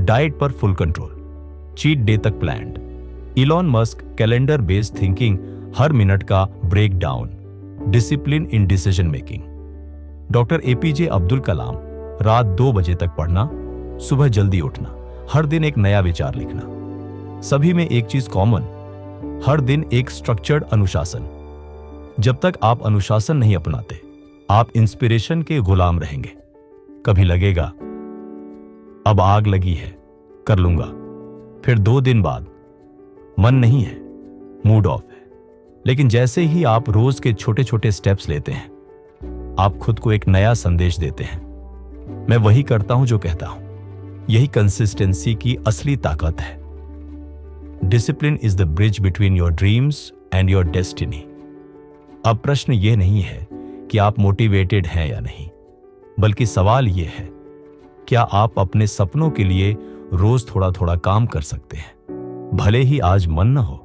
डाइट पर फुल कंट्रोल, चीट डे तक planned. Elon Musk calendar based thinking, हर मिनट का break down, discipline in decision making. Doctor APJ Abdul Kalam, रात 2 बजे तक पढ़ना, सुबह जल्दी उठना, हर दिन एक नया विचार लिखना। सभी में एक चीज कॉमन, हर दिन एक स्ट्रक्चर्ड अनुशासन। जब तक आप अनुशासन नहीं अपनाते, आप इंस्पिरेशन के गुलाम रहेंगे। कभी लगेगा अब आग लगी है, कर लूंगा, फिर 2 दिन बाद मन नहीं है, मूड ऑफ है। लेकिन जैसे ही आप रोज के छोटे छोटे स्टेप्स लेते हैं, आप खुद को एक नया संदेश देते हैं, मैं वही करता हूं जो कहता हूं। यही कंसिस्टेंसी की असली ताकत है। Discipline is the bridge between your dreams and your destiny. अब प्रश्न यह नहीं है कि आप मोटिवेटेड हैं या नहीं, बल्कि सवाल यह है, क्या आप अपने सपनों के लिए रोज थोड़ा थोड़ा काम कर सकते हैं, भले ही आज मन न हो?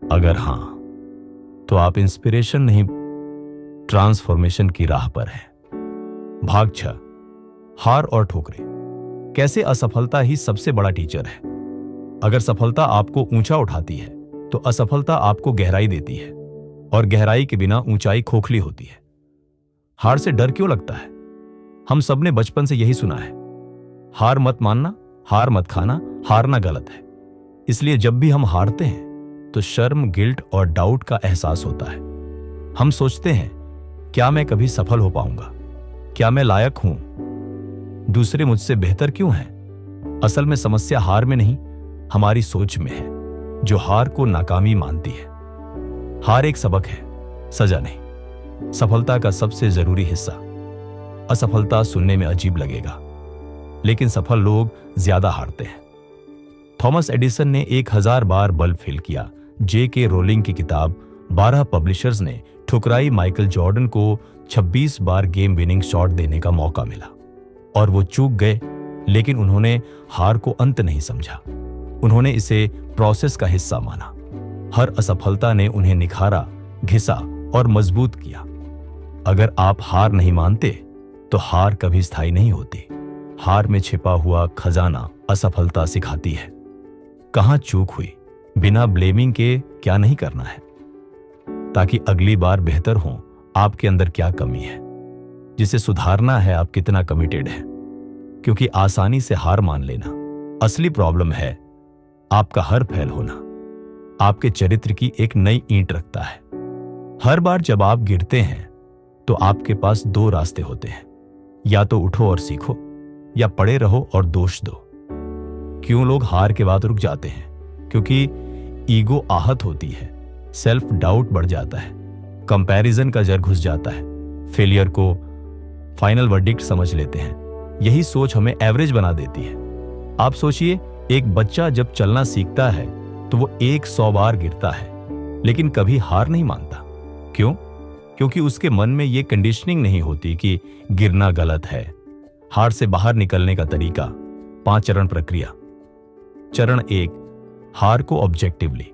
अगर हां, तो आप इंस्पिरेशन नहीं, ट्रांसफॉर्मेशन की राह पर हैं। भाग 6, हार और ठोकरें। कैसे असफलता ही सबसे बड़ा टीचर है। अगर सफलता आपको ऊंचा उठाती है, तो असफलता आपको गहराई देती है, और गहराई के बिना ऊंचाई खोखली होती है। हार से डर क्यों लगता है? हम सबने बचपन से यही सुना है, हार मत मानना, हार मत खाना, हारना गलत है। इसलिए जब भी हम हारते हैं, तो शर्म, गिल्ट और डाउट का एहसास होता है। हम सोचते हैं, क्या मैं कभी सफल हो पाऊंगा? क्या मैं लायक हूं? दूसरे मुझसे बेहतर क्यों हैं? असल में समस्या हार में नहीं, हमारी सोच में है, जो हार को नाकामी मानती है। हार एक सबक है, सजा नहीं। सफलता का सबसे जरूरी हिस्सा। असफलता सुनने में अजीब लगेगा, लेकिन सफल लोग ज्यादा हारते हैं। थॉमस एडिसन ने 1000 बार बल्ब फेल किया। J.K. रोलिंग की किताब 12 पब्लिशर्स ने ठुकराई। माइकल जॉर्डन को 26 बार गेम विनिंग शॉट देने का मौका मिला, और वो चूक गए, लेकिन उन्होंने हार को अंत नहीं समझा। उन्होंने इसे प्रोसेस का हिस्सा माना। हर असफलता ने उन्हें निखारा, घिसा और मजबूत किया। अगर आप हार नहीं मानते, तो हार कभी स्थायी नहीं होती। हार में छिपा हुआ खजाना असफलता सिखाती है। कहां चूक हुई, बिना ब्लेमिंग के क्या नहीं करना है, ताकि अगली बार बेहतर हो। आपके अंदर क्या कमी है, जिसे सुधारना है, आप कितना कमिटेड हैं। क्योंकि आसानी से हार मान लेना असली प्रॉब्लम है। आपका हर फेल होना आपके चरित्र की एक नई ईंट रखता है। हर बार जब आप गिरते हैं, तो आपके पास 2 रास्ते होते हैं, या तो उठो और सीखो, या पड़े रहो और दोष दो। क्यों लोग हार के बाद रुक जाते हैं? क्योंकि ईगो आहत होती है, सेल्फ डाउट बढ़ जाता है, कंपैरिजन का जर घुस जाता है, फेलियर को फाइनल वर्डिक्ट समझ लेते हैं। यही सोच हमें एवरेज बना देती है। आप सोचिए, एक बच्चा जब चलना सीखता है, तो वो 100 बार गिरता है, लेकिन कभी हार नहीं मानता। क्यों? क्योंकि उसके मन में ये कंडीशनिंग नहीं होती कि गिरना गलत है। हार से बाहर निकलने का तरीका, 5 चरण प्रक्रिया। चरण 1, हार को ऑब्जेक्टिवली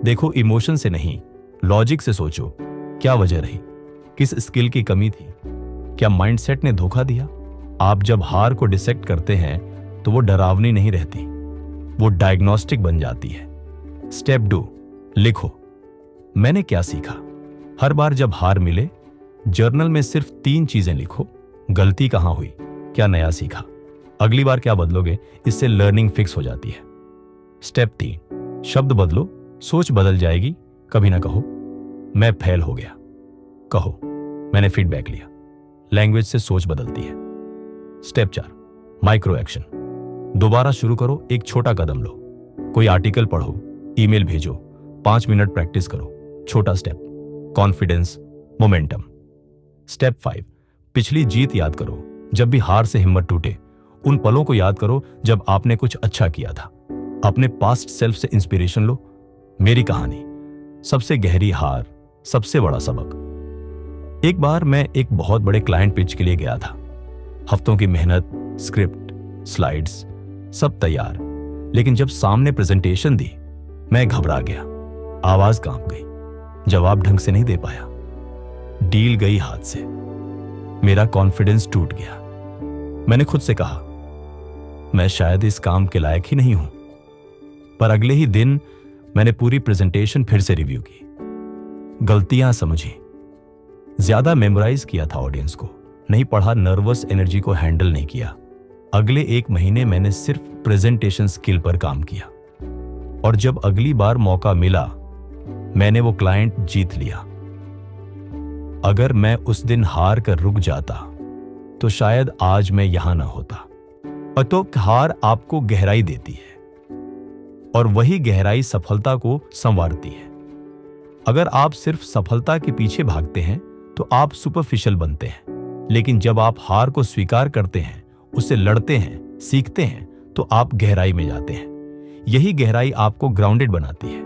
देखो, इमोशन से नहीं, लॉजिक से सोचो। क्या वजह रही? किस स्किल की कमी थी? क्या माइंडसेट ने धोखा दिया? आप जब हार को डिसेक्ट करते हैं, तो वो डरावनी नहीं रहती, वो डायग्नोस्टिक बन जाती है। स्टेप 2, लिखो, मैंने क्या सीखा। हर बार जब हार मिले, जर्नल में सिर्फ 3 चीजें लिखो। गलती कहां हुई, क्या नया सीखा, अगली बार क्या बदलोगे। इससे लर्निंग फिक्स हो जाती है। स्टेप 3, शब्द बदलो, सोच बदल जाएगी। कभी ना कहो मैं फेल हो गया, कहो मैंने फीडबैक लिया। लैंग्वेज से सोच बदलती है। Step 4, micro action. दोबारा शुरू करो, एक छोटा कदम लो। कोई आर्टिकल पढ़ो, ईमेल भेजो, 5 मिनट प्रैक्टिस करो। छोटा स्टेप, कॉन्फिडेंस, मोमेंटम। स्टेप 5, पिछली जीत याद करो। जब भी हार से हिम्मत टूटे, उन पलों को याद करो जब आपने कुछ अच्छा किया था। अपने पास्ट सेल्फ से इंस्पिरेशन लो। मेरी कहानी, सबसे गहरी हार, सबसे बड़ा सबक। एक बार मैं एक बहुत बड़े क्लाइंट पिच के लिए गया था। हफ्तों की मेहनत, स्क्रिप्ट, स्लाइड्स, सब तैयार, लेकिन जब सामने प्रेजेंटेशन दी, मैं घबरा गया। आवाज कांप गई, जवाब ढंग से नहीं दे पाया, डील गई हाथ से। मेरा कॉन्फिडेंस टूट गया। मैंने खुद से कहा, मैं शायद इस काम के लायक ही नहीं हूं। पर अगले ही दिन मैंने पूरी प्रेजेंटेशन फिर से रिव्यू की, गलतियां समझी, ज्यादा मेमोराइज किया था, ऑडियंस को नहीं पढ़ा, नर्वस एनर्जी को हैंडल नहीं किया। अगले 1 महीने मैंने सिर्फ प्रेजेंटेशन स्किल पर काम किया, और जब अगली बार मौका मिला मैंने वो क्लाइंट जीत लिया। अगर मैं उस दिन हार कर रुक जाता तो शायद आज मैं यहां ना होता। और तो हार आपको गहराई देती है, और वही गहराई सफलता को संवारती है। अगर आप सिर्फ सफलता के पीछे भागते हैं तो आप सुपरफिशियल बनते हैं, लेकिन जब आप हार को स्वीकार करते हैं, उससे लड़ते हैं, सीखते हैं, तो आप गहराई में जाते हैं। यही गहराई आपको ग्राउंडेड बनाती है,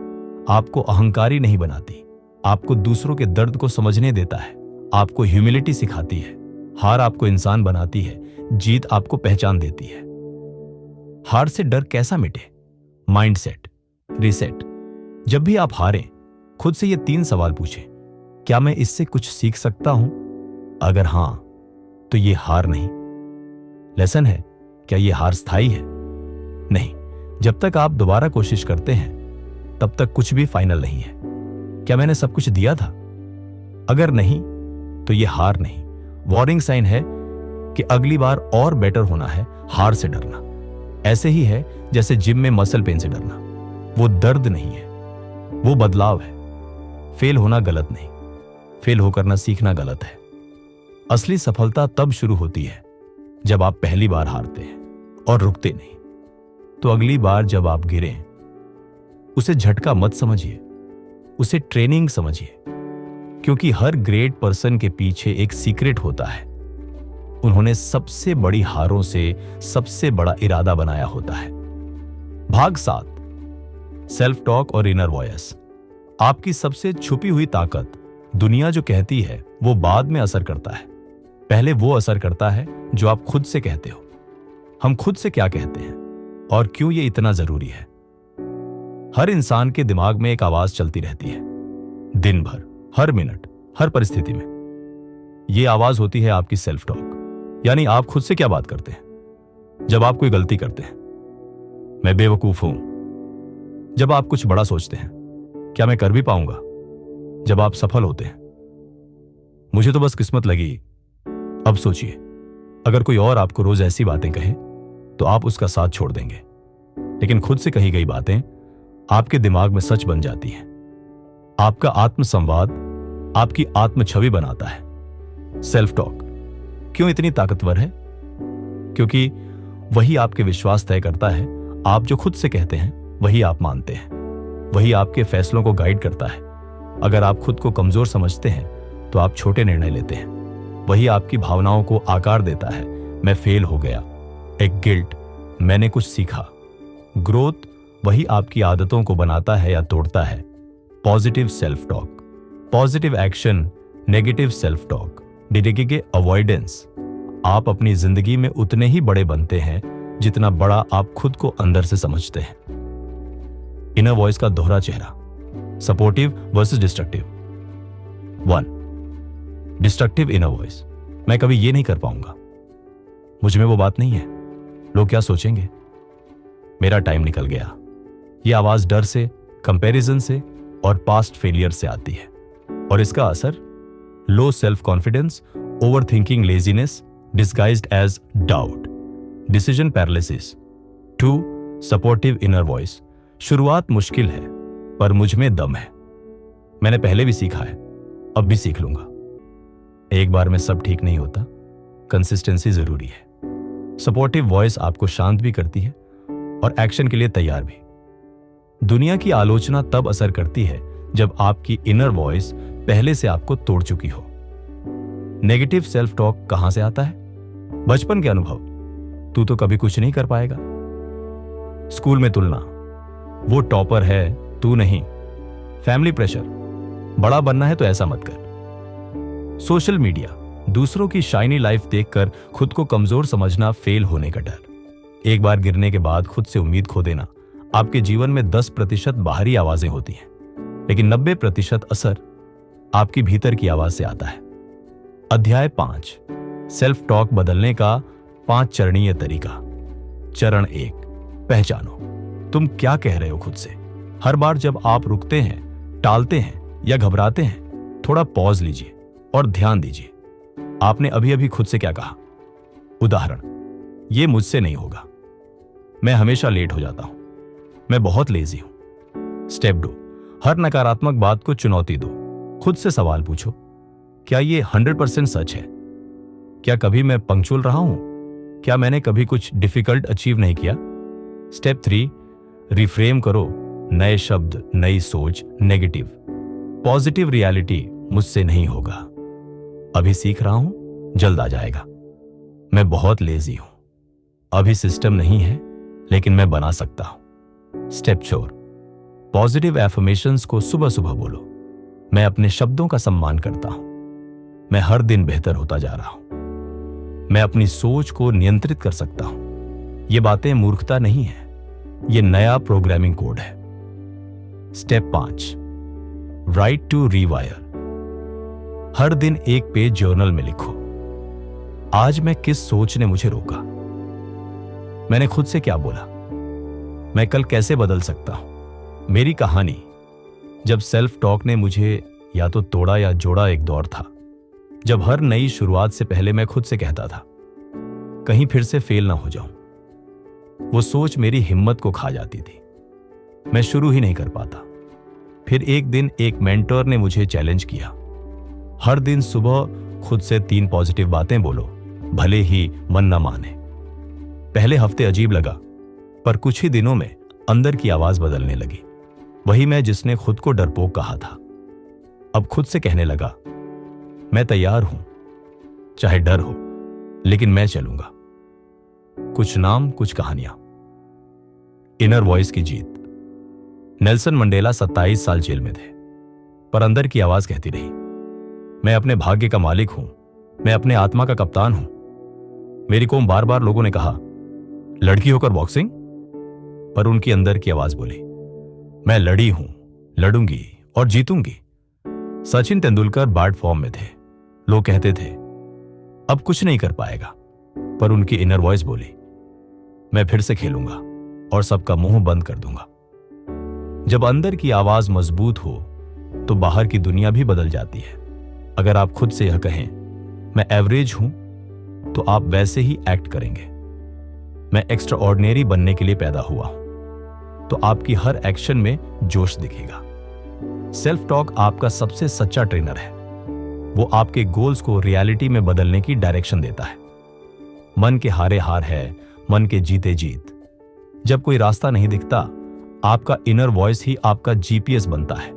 आपको अहंकारी नहीं बनाती, आपको दूसरों के दर्द को समझने देता है, आपको ह्यूमिलिटी सिखाती है। हार आपको इंसान बनाती है, जीत आपको पहचान देती है। हार से डर कैसा मिटे? Mindset, reset. जब भी आप हारें, खुद से ये 3 सवाल पूछें। क्या मैं इससे कुछ सीख सकता हूं? अगर हां, तो ये हार नहीं, लेसन है। क्या ये हार स्थायी है? नहीं। जब तक आप दोबारा कोशिश करते हैं तब तक कुछ भी फाइनल नहीं है। क्या मैंने सब कुछ दिया था? अगर नहीं, तो ये हार नहीं, वार्निंग साइन है कि अगली बार और बेटर होना है। हार से डरना ऐसे ही है जैसे जिम में मसल पेन से डरना। वो दर्द नहीं है, वो बदलाव है। फेल होना गलत नहीं, फेल होकर ना सीखना गलत है। असली सफलता तब शुरू होती है जब आप पहली बार हारते हैं और रुकते नहीं। तो अगली बार जब आप गिरें, उसे झटका मत समझिए, उसे ट्रेनिंग समझिए, क्योंकि हर ग्रेट पर्सन के पीछे एक सीक्रेट होता है। उन्होंने सबसे बड़ी हारों से सबसे बड़ा इरादा बनाया होता है। भाग 7, सेल्फ टॉक और इनर वॉइस। आपकी सबसे छुपी हुई ताकत, दुनिया जो कहती है वो बाद में असर करता है, पहले वो असर करता है जो आप खुद से कहते हो। हम खुद से क्या कहते हैं और क्यों ये इतना जरूरी है? हर इंसान के दिमाग में एक आवाज चलती रहती है, दिन भर, हर मिनट, हर परिस्थिति में। ये आवाज होती है आपकी सेल्फ टॉक, यानी आप खुद से क्या बात करते हैं। जब आप कोई गलती करते हैं, मैं बेवकूफ हूं। जब आप कुछ बड़ा सोचते हैं, क्या मैं कर भी पाऊंगा। जब आप सफल होते हैं, मुझे तो बस किस्मत लगी। अब सोचिए, अगर कोई और आपको रोज ऐसी बातें कहे तो आप उसका साथ छोड़ देंगे, लेकिन खुद से कही गई बातें आपके दिमाग में सच बन जाती हैं। आपका आत्मसंवाद आपकी आत्म छवि बनाता है। सेल्फ टॉक क्यों इतनी ताकतवर है? क्योंकि वही आपके विश्वास तय करता है। आप जो खुद से कहते हैं वही आप मानते हैं, वही आपके फैसलों को गाइड करता है। अगर आप खुद को कमजोर समझते हैं तो आप छोटे निर्णय लेते हैं। वही आपकी भावनाओं को आकार देता है। मैं फेल हो गया, एक गिल्ट, मैंने कुछ सीखा। ग्रोथ वही आपकी आदतों को बनाता है या तोड़ता है। Positive self talk, positive action, negative self talk, डिडेगे अवॉइडेंस। आप अपनी जिंदगी में उतने ही बड़े बनते हैं जितना बड़ा आप खुद को अंदर से समझते हैं। इनर वॉइस का दोहरा चेहरा, supportive versus destructive. 1, destructive inner voice. मैं कभी ये नहीं कर पाऊंगा, मुझ में वो बात नहीं है, लोग क्या सोचेंगे, मेरा टाइम निकल गया। ये आवाज डर से, कंपैरिजन से और पास्ट फेलियर से आती है, और इसका असर low self confidence, over thinking, laziness disguised as doubt, decision paralysis. 2, supportive inner voice. शुरुआत मुश्किल है पर मुझ में दम है। मैंने पहले भी सीखा है, अब भी सीख लूंगा। एक बार में सब ठीक नहीं होता, कंसिस्टेंसी जरूरी है। सपोर्टिव वॉइस आपको शांत भी करती है और एक्शन के लिए तैयार भी। दुनिया की आलोचना तब असर करती है जब आपकी इनर वॉइस पहले से आपको तोड़ चुकी हो। नेगेटिव सेल्फ टॉक कहां से आता है? बचपन के अनुभव, तू तो कभी कुछ नहीं कर पाएगा। स्कूल में तुलना, वो टॉपर है तू नहीं। फैमिली प्रेशर, बड़ा बनना है तो ऐसा मत कर। सोशल मीडिया, दूसरों की शाइनी लाइफ देखकर खुद को कमजोर समझना, फेल होने का डर। एक बार गिरने के बाद खुद से उम्मीद खो देना। आपके जीवन में 10% बाहरी आवाजें होती हैं, लेकिन 90% असर आपकी भीतर की आवाज से आता है। अध्याय 5, सेल्फ टॉक बदलने का 5 चरणीय तरीका। चरण 1, पहचानो तुम क्या कह रहे हो खुद से। हर बार जब आप रुकते हैं, टालते हैं या घबराते हैं, थोड़ा पॉज लीजिए और ध्यान दीजिए आपने अभी अभी खुद से क्या कहा। उदाहरण, ये मुझसे नहीं होगा, मैं हमेशा लेट हो जाता हूं, मैं बहुत लेजी हूं। स्टेप 2, हर नकारात्मक बात को चुनौती दो। खुद से सवाल पूछो, क्या ये 100% सच है? क्या कभी मैं पंक्चुअल रहा हूं? क्या मैंने कभी कुछ डिफिकल्ट अचीव नहीं किया? स्टेप 3, रिफ्रेम करो। नए शब्द, नई सोच, नेगेटिव। पॉजिटिव रियलिटी, मुझसे नहीं होगा, अभी सीख रहा हूं, जल्द आ जाएगा। मैं बहुत लेजी हूं, अभी सिस्टम नहीं है, लेकिन मैं बना सकता हूं। स्टेप 4, पॉजिटिव एफर्मेशंस को सुबह सुबह बोलो। मैं अपने शब्दों का सम्मान करता हूं, मैं हर दिन बेहतर होता जा रहा हूं, मैं अपनी सोच को नियंत्रित कर सकता हूं। ये बातें मूर्खता नहीं है, ये नया प्रोग्रामिंग कोड है। Step 5, write to rewire. हर दिन एक पेज जर्नल में लिखो, आज मैं किस सोच ने मुझे रोका, मैंने खुद से क्या बोला, मैं कल कैसे बदल सकता हूं। मेरी कहानी, जब सेल्फ टॉक ने मुझे या तो तोड़ा या जोड़ा, एक दौर था जब हर नई शुरुआत से पहले मैं खुद से कहता था, कहीं फिर से फेल ना हो जाऊं। वो सोच मेरी हिम्मत को खा जाती थी, मैं शुरू ही नहीं कर पाता। फिर एक दिन एक मेंटर ने मुझे चैलेंज किया, हर दिन सुबह खुद से 3 पॉजिटिव बातें बोलो, भले ही मन न माने। पहले हफ्ते अजीब लगा, पर कुछ ही दिनों में अंदर की आवाज बदलने लगी। वही मैं जिसने खुद को डरपोक कहा था, अब खुद से कहने लगा, मैं तैयार हूं, चाहे डर हो, लेकिन मैं चलूंगा। कुछ नाम, कुछ कहानियां। इनर वॉइस की जीत। नेल्सन मंडेला 27 साल जेल में थे, पर अंदर की आवाज कहती रही, मैं अपने भाग्य का मालिक हूं, मैं अपने आत्मा का कप्तान हूं। मेरी को बार बार लोगों ने कहा, लड़की होकर बॉक्सिंग, पर उनकी अंदर की आवाज बोली, मैं लड़ी हूं, लड़ूंगी और जीतूंगी। सचिन तेंदुलकर बैड फॉर्म में थे, लोग कहते थे अब कुछ नहीं कर पाएगा, पर उनकी इनर वॉइस बोली, मैं फिर से खेलूंगा और सबका मुंह बंद कर दूंगा। जब अंदर की आवाज मजबूत हो तो बाहर की दुनिया भी बदल जाती है। अगर आप खुद से यह कहें, मैं एवरेज हूं, तो आप वैसे ही एक्ट करेंगे। मैं एक्स्ट्रा ऑर्डिनरी बनने के लिए पैदा हुआ हूं, तो आपकी हर एक्शन में जोश दिखेगा। सेल्फ टॉक आपका सबसे सच्चा ट्रेनर है, वो आपके गोल्स को रियलिटी में बदलने की डायरेक्शन देता है। मन के हारे हार है, मन के जीते जीत। जब कोई रास्ता नहीं दिखता, आपका इनर वॉइस ही आपका जीपीएस बनता है।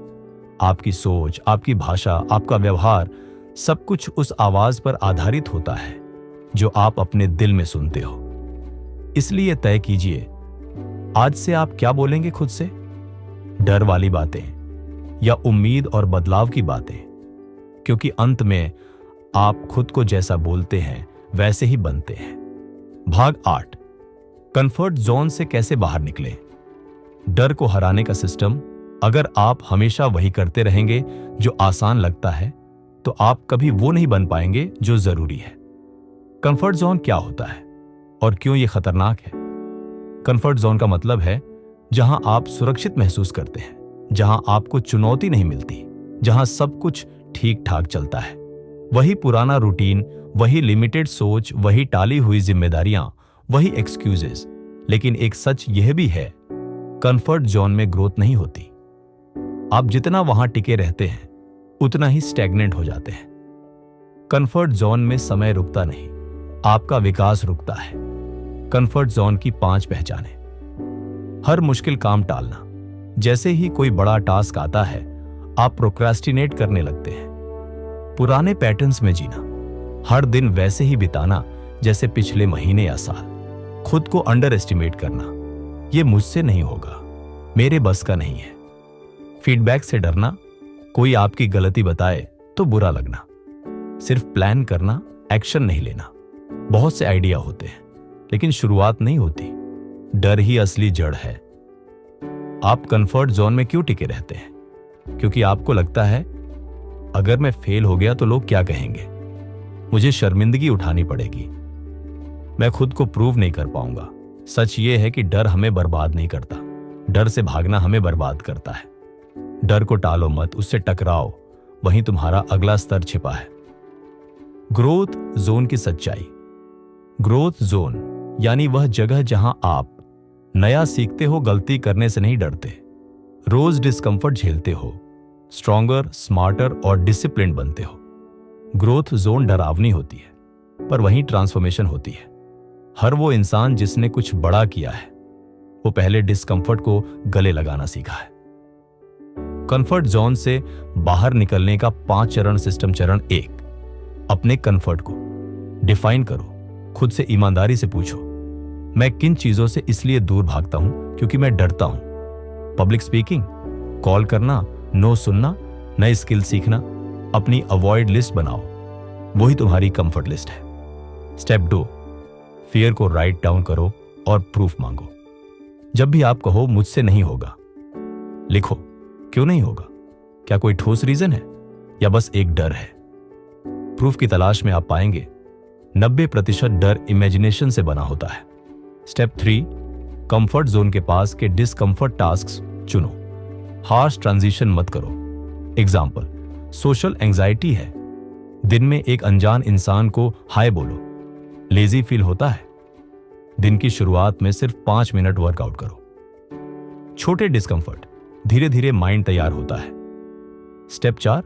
आपकी सोच, आपकी भाषा, आपका व्यवहार, सब कुछ उस आवाज पर आधारित होता है जो आप अपने दिल में सुनते हो। इसलिए तय कीजिए, आज से आप क्या बोलेंगे खुद से। डर वाली बातें या उम्मीद और बदलाव की बातें, क्योंकि अंत में आप खुद को जैसा बोलते हैं वैसे ही बनते हैं। भाग 8, कंफर्ट जोन से कैसे बाहर निकलें। डर को हराने का सिस्टम। अगर आप हमेशा वही करते रहेंगे जो आसान लगता है, तो आप कभी वो नहीं बन पाएंगे जो जरूरी है। कंफर्ट जोन क्या होता है और क्यों ये खतरनाक है? कंफर्ट जोन का मतलब है जहां आप सुरक्षित महसूस करते हैं, जहां आपको चुनौती नहीं मिलती, जहां सब कुछ ठीक ठाक चलता है। वही पुराना रूटीन, वही लिमिटेड सोच, वही टाली हुई जिम्मेदारियां, वही एक्सक्यूजेस। लेकिन एक सच यह भी है, कंफर्ट जोन में ग्रोथ नहीं होती। आप जितना वहां टिके रहते हैं, उतना ही स्टैग्नेंट हो जाते हैं। कंफर्ट जोन में समय रुकता नहीं, आपका विकास रुकता है। कंफर्ट जोन की 5 पहचानें। हर मुश्किल काम टालना। जैसे ही कोई बड़ा टास्क आता है, आप प्रोक्रेस्टिनेट करने लगते हैं। पुराने पैटर्न्स में जीना, हर दिन वैसे ही बिताना जैसे पिछले महीने या साल। खुद को अंडर एस्टिमेट करना, ये मुझसे नहीं होगा, मेरे बस का नहीं है। फीडबैक से डरना, कोई आपकी गलती बताए तो बुरा लगना। सिर्फ प्लान करना, एक्शन नहीं लेना। बहुत से आइडिया होते हैं, लेकिन शुरुआत नहीं होती। डर ही असली जड़ है। आप कंफर्ट जोन में क्यों टिके रहते हैं? क्योंकि आपको लगता है, अगर मैं फेल हो गया तो लोग क्या कहेंगे, मुझे शर्मिंदगी उठानी पड़ेगी। मैं खुद को प्रूव नहीं कर पाऊंगा। सच ये है कि डर हमें बर्बाद नहीं करता, डर से भागना हमें बर्बाद करता है। डर को टालो मत, उससे टकराओ, वहीं तुम्हारा अगला स्तर छिपा है। ग्रोथ जोन की सच्चाई। ग्रोथ जोन यानी वह जगह जहां आप नया सीखते हो, गलती करने से नहीं डरते, रोज डिस्कंफर्ट झेलते हो, स्ट्रॉन्गर, स्मार्टर और डिसिप्लिन बनते हो। ग्रोथ जोन डरावनी होती है, पर वहीं ट्रांसफॉर्मेशन होती है। हर वो इंसान जिसने कुछ बड़ा किया है, वो पहले डिस्कंफर्ट को गले लगाना सीखा है। कंफर्ट जोन से बाहर निकलने का 5 चरण सिस्टम। चरण 1, अपने कंफर्ट को डिफाइन करो। खुद से ईमानदारी से पूछो, मैं किन चीजों से इसलिए दूर भागता हूं क्योंकि मैं डरता हूं। पब्लिक स्पीकिंग, कॉल करना, नो सुनना, नए स्किल सीखना। अपनी अवॉइड लिस्ट बनाओ, वही तुम्हारी कंफर्ट लिस्ट है। स्टेप 2, फियर को राइट डाउन करो और प्रूफ मांगो। जब भी आप कहो मुझसे नहीं होगा, लिखो क्यों नहीं होगा। क्या कोई ठोस रीजन है या बस एक डर है? प्रूफ की तलाश में आप पाएंगे 90% डर इमेजिनेशन से बना होता है। स्टेप 3, कंफर्ट जोन के पास के डिस्कंफर्ट टास्क्स चुनो। हार्श ट्रांजिशन मत करो। एग्जाम्पल, सोशल एंजाइटी है, दिन में एक अनजान इंसान को हाय बोलो, लेजी फील होता है, दिन की शुरुआत में सिर्फ 5 मिनट वर्कआउट करो। छोटे डिस्कंफर्ट, धीरे धीरे माइंड तैयार होता है। स्टेप 4,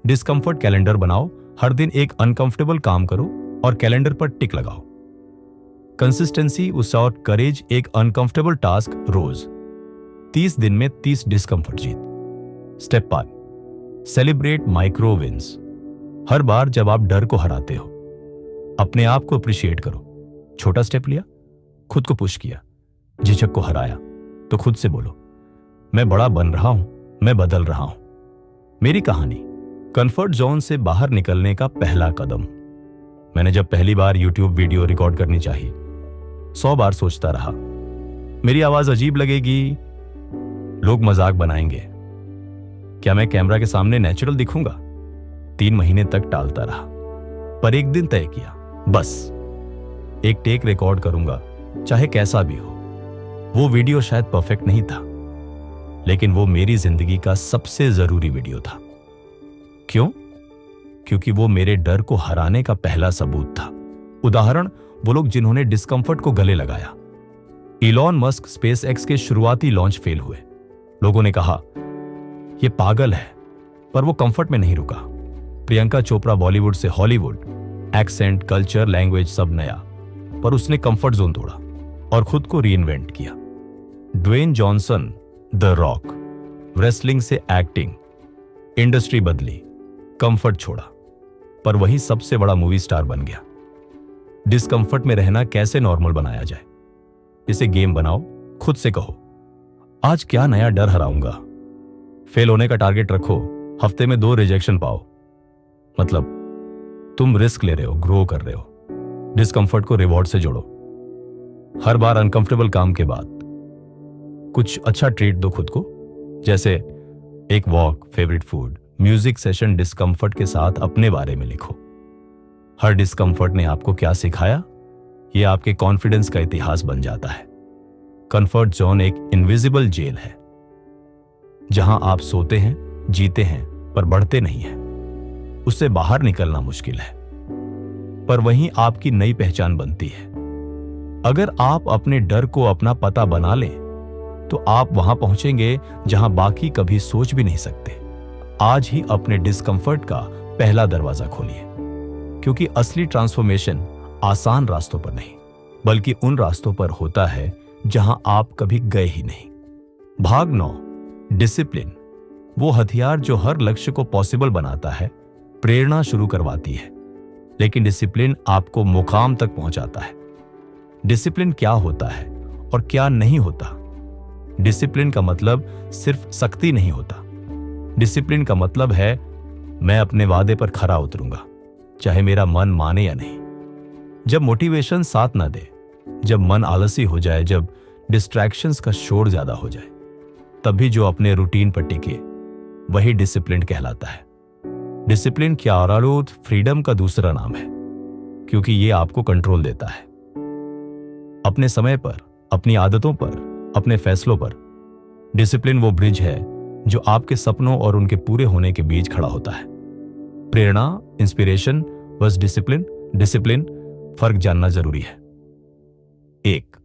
डिस्कंफर्ट कैलेंडर बनाओ। हर दिन एक अनकंफर्टेबल काम करो और कैलेंडर पर टिक लगाओ। कंसिस्टेंसी विदाउट करेज, एक अनकंफर्टेबल टास्क रोज, 30 दिन में 30 डिस्कंफर्ट जीत। Step 5, celebrate micro wins. हर बार जब आप डर को हराते हो, अपने आप को अप्रिशिएट करो। छोटा स्टेप लिया, खुद को पुश किया, झिझक को हराया, तो खुद से बोलो, मैं बड़ा बन रहा हूं, मैं बदल रहा हूं। मेरी कहानी, कंफर्ट जोन से बाहर निकलने का पहला कदम। मैंने जब पहली बार YouTube वीडियो रिकॉर्ड करनी चाहिए, 100 बार सोचता रहा, मेरी आवाज अजीब लगेगी, लोग मजाक बनाएंगे, क्या मैं कैमरा के सामने नेचुरल दिखूंगा? 3 महीने तक टालता रहा, पर एक दिन तय किया, बस एक टेक रिकॉर्ड करूंगा, चाहे कैसा भी हो। वो वीडियो शायद परफेक्ट नहीं था, लेकिन वो मेरी जिंदगी का सबसे जरूरी वीडियो था। क्यों? क्योंकि वो मेरे डर को हराने का पहला सबूत था। उदाहरण, वो लोग जिन्होंने डिस्कंफर्ट को गले लगाया। इलॉन मस्क स्पेस एक्स के शुरुआती लॉन्च फेल हुए। लोगों ने कहा ये पागल है, पर वो कंफर्ट में नहीं रुका। प्रियंका चोपड़ा बॉलीवुड से हॉलीवुड, एक्सेंट, कल्चर, लैंग्वेज सब नया, पर उसने कंफर्ट जोन तोड़ा और खुद को रीइन्वेंट किया। Dwayne Johnson, the Rock, wrestling से एक्टिंग, इंडस्ट्री बदली, कंफर्ट छोड़ा, पर वही सबसे बड़ा मूवी स्टार बन गया। डिस्कंफर्ट में रहना कैसे नॉर्मल बनाया जाए, इसे गेम बनाओ। खुद से कहो, आज क्या नया डर हराऊंगा। फेल होने का टारगेट रखो, हफ्ते में 2 रिजेक्शन पाओ, मतलब तुम रिस्क ले रहे हो, ग्रो कर रहे हो। डिस्कंफर्ट को रिवॉर्ड से जोड़ो। हर बार अनकंफर्टेबल काम के बाद कुछ अच्छा ट्रीट दो खुद को, जैसे एक walk, favourite food, music session. Discomfort के साथ अपने बारे में लिखो। हर डिस्कंफर्ट ने आपको क्या सिखाया, यह आपके कॉन्फिडेंस का इतिहास बन जाता है। कंफर्ट जोन एक इनविजिबल जेल है, जहां आप सोते हैं, जीते हैं, पर बढ़ते नहीं हैं। उससे बाहर निकलना मुश्किल है, पर वहीं आपकी नई पहचान बनती है। अगर आप अपने डर को अपना पता बना लें, तो आप वहां पहुंचेंगे जहां बाकी कभी सोच भी नहीं सकते। आज ही अपने डिस्कंफर्ट का पहला दरवाजा खोलिए, क्योंकि असली ट्रांसफॉर्मेशन आसान रास्तों पर नहीं, बल्कि उन रास्तों पर होता है जहां आप कभी गए ही नहीं। भाग 9, डिसिप्लिन, वो हथियार जो हर लक्ष्य को पॉसिबल बनाता है, प्रेरणा शुरू करवाती है, लेकिन डिसिप्लिन आपको मुकाम तक पहुंचाता है। डिसिप्लिन क्या होता है और क्या नहीं होता? डिसिप्लिन का मतलब सिर्फ सख्ती नहीं होता। डिसिप्लिन का मतलब है मैं अपने वादे पर खरा उतरूंगा, चाहे मेरा मन माने या नहीं। जब मोटिवेशन साथ ना दे, जब मन आलसी हो जाए, जब डिस्ट्रैक्शंस का शोर ज्यादा हो जाए, तभी जो अपने रूटीन पर टिके वही डिसिप्लिन कहलाता है। डिसिप्लिन क्या फ्रीडम का दूसरा नाम है, क्योंकि ये आपको कंट्रोल देता है। अपने समय पर, अपनी आदतों पर, अपने फैसलों पर। डिसिप्लिन वो ब्रिज है जो आपके सपनों और उनके पूरे होने के बीच खड़ा होता है। प्रेरणा, इंस्पिरेशन वर्सेस डिसिप्लिन। डिसिप्लिन, फर्क जानना जरूरी है। 1.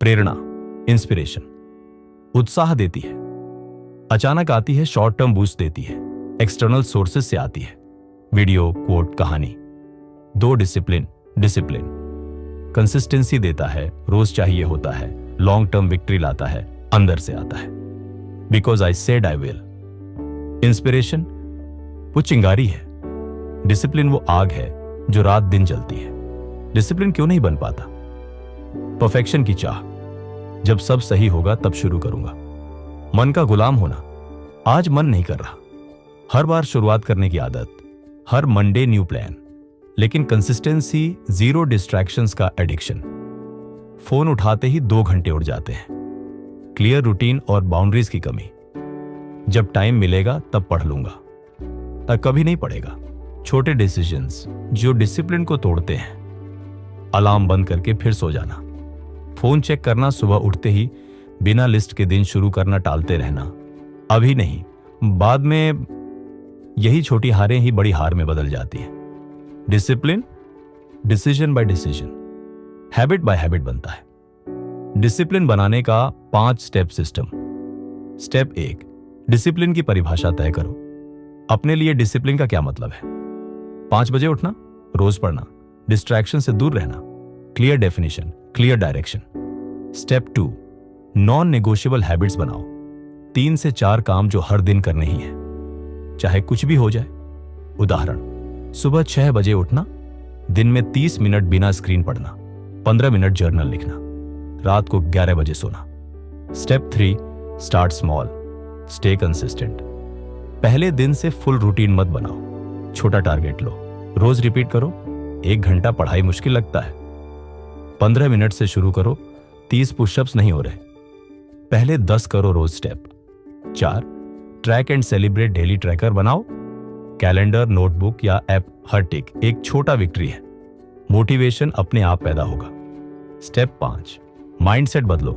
प्रेरणा, इंस्पिरेशन। उत्साह देती है, अचानक आती है, शॉर्ट टर्म बूस्ट देती है, एक्सटर्नल सोर्सेस से आती है, वीडियो, कोट, कहानी। 2. डिसिप्लिन। डिसिप्लिन कंसिस्टेंसी देता है, रोज चाहिए होता है, लॉन्ग टर्म विक्ट्री लाता है, अंदर से आता है। Because I said I will. Inspiration वो चिंगारी है, डिसिप्लिन वो आग है जो रात दिन जलती है। डिसिप्लिन क्यों नहीं बन पाता? परफेक्शन की चाह, जब सब सही होगा तब शुरू करूंगा। मन का गुलाम होना, आज मन नहीं कर रहा। हर बार शुरुआत करने की आदत, हर मंडे न्यू प्लान, लेकिन कंसिस्टेंसी, जीरो डिस्ट्रैक्शंस का एडिक्शन। फोन उठाते ही 2 घंटे उड़ जाते हैं। क्लियर रूटीन और बाउंड्रीज की कमी, जब टाइम मिलेगा तब पढ़ लूंगा, तब कभी नहीं पड़ेगा। छोटे डिसीजंस जो डिसिप्लिन को तोड़ते हैं। अलार्म बंद करके फिर सो जाना, फोन चेक करना सुबह उठते ही, बिना लिस्ट के दिन शुरू करना टालते रहना, अभी नहीं बाद में। यही छोटी हारें ही बड़ी हार में बदल जाती हैं। Discipline decision by decision, habit by habit बनता है। डिसिप्लिन बनाने का 5 स्टेप सिस्टम। स्टेप 1, डिसिप्लिन की परिभाषा तय करो। अपने लिए डिसिप्लिन का क्या मतलब है? 5 बजे उठना, रोज पढ़ना, डिस्ट्रैक्शन से दूर रहना, clear definition, clear direction. Step 2, non negotiable habits बनाओ। 3 से 4 काम जो हर दिन करने ही है, चाहे कुछ भी हो जाए। उदाहरण, सुबह 6 बजे उठना, दिन में 30 मिनट बिना स्क्रीन पढ़ना, 15 मिनट जर्नल लिखना, रात को 11 बजे सोना। Step 3, start small, stay consistent. पहले दिन से फुल रूटीन मत बनाओ, छोटा टारगेट लो, रोज रिपीट करो। 1 घंटा पढ़ाई मुश्किल लगता है, 15 मिनट से शुरू करो। 30 पुशअप्स नहीं हो रहे, पहले 10 करो रोज step. 4, track and celebrate daily tracker बनाओ। कैलेंडर, नोटबुक या ऐप, हर टिक एक छोटा विक्ट्री है। मोटिवेशन अपने आप पैदा होगा। स्टेप 5, माइंडसेट बदलो।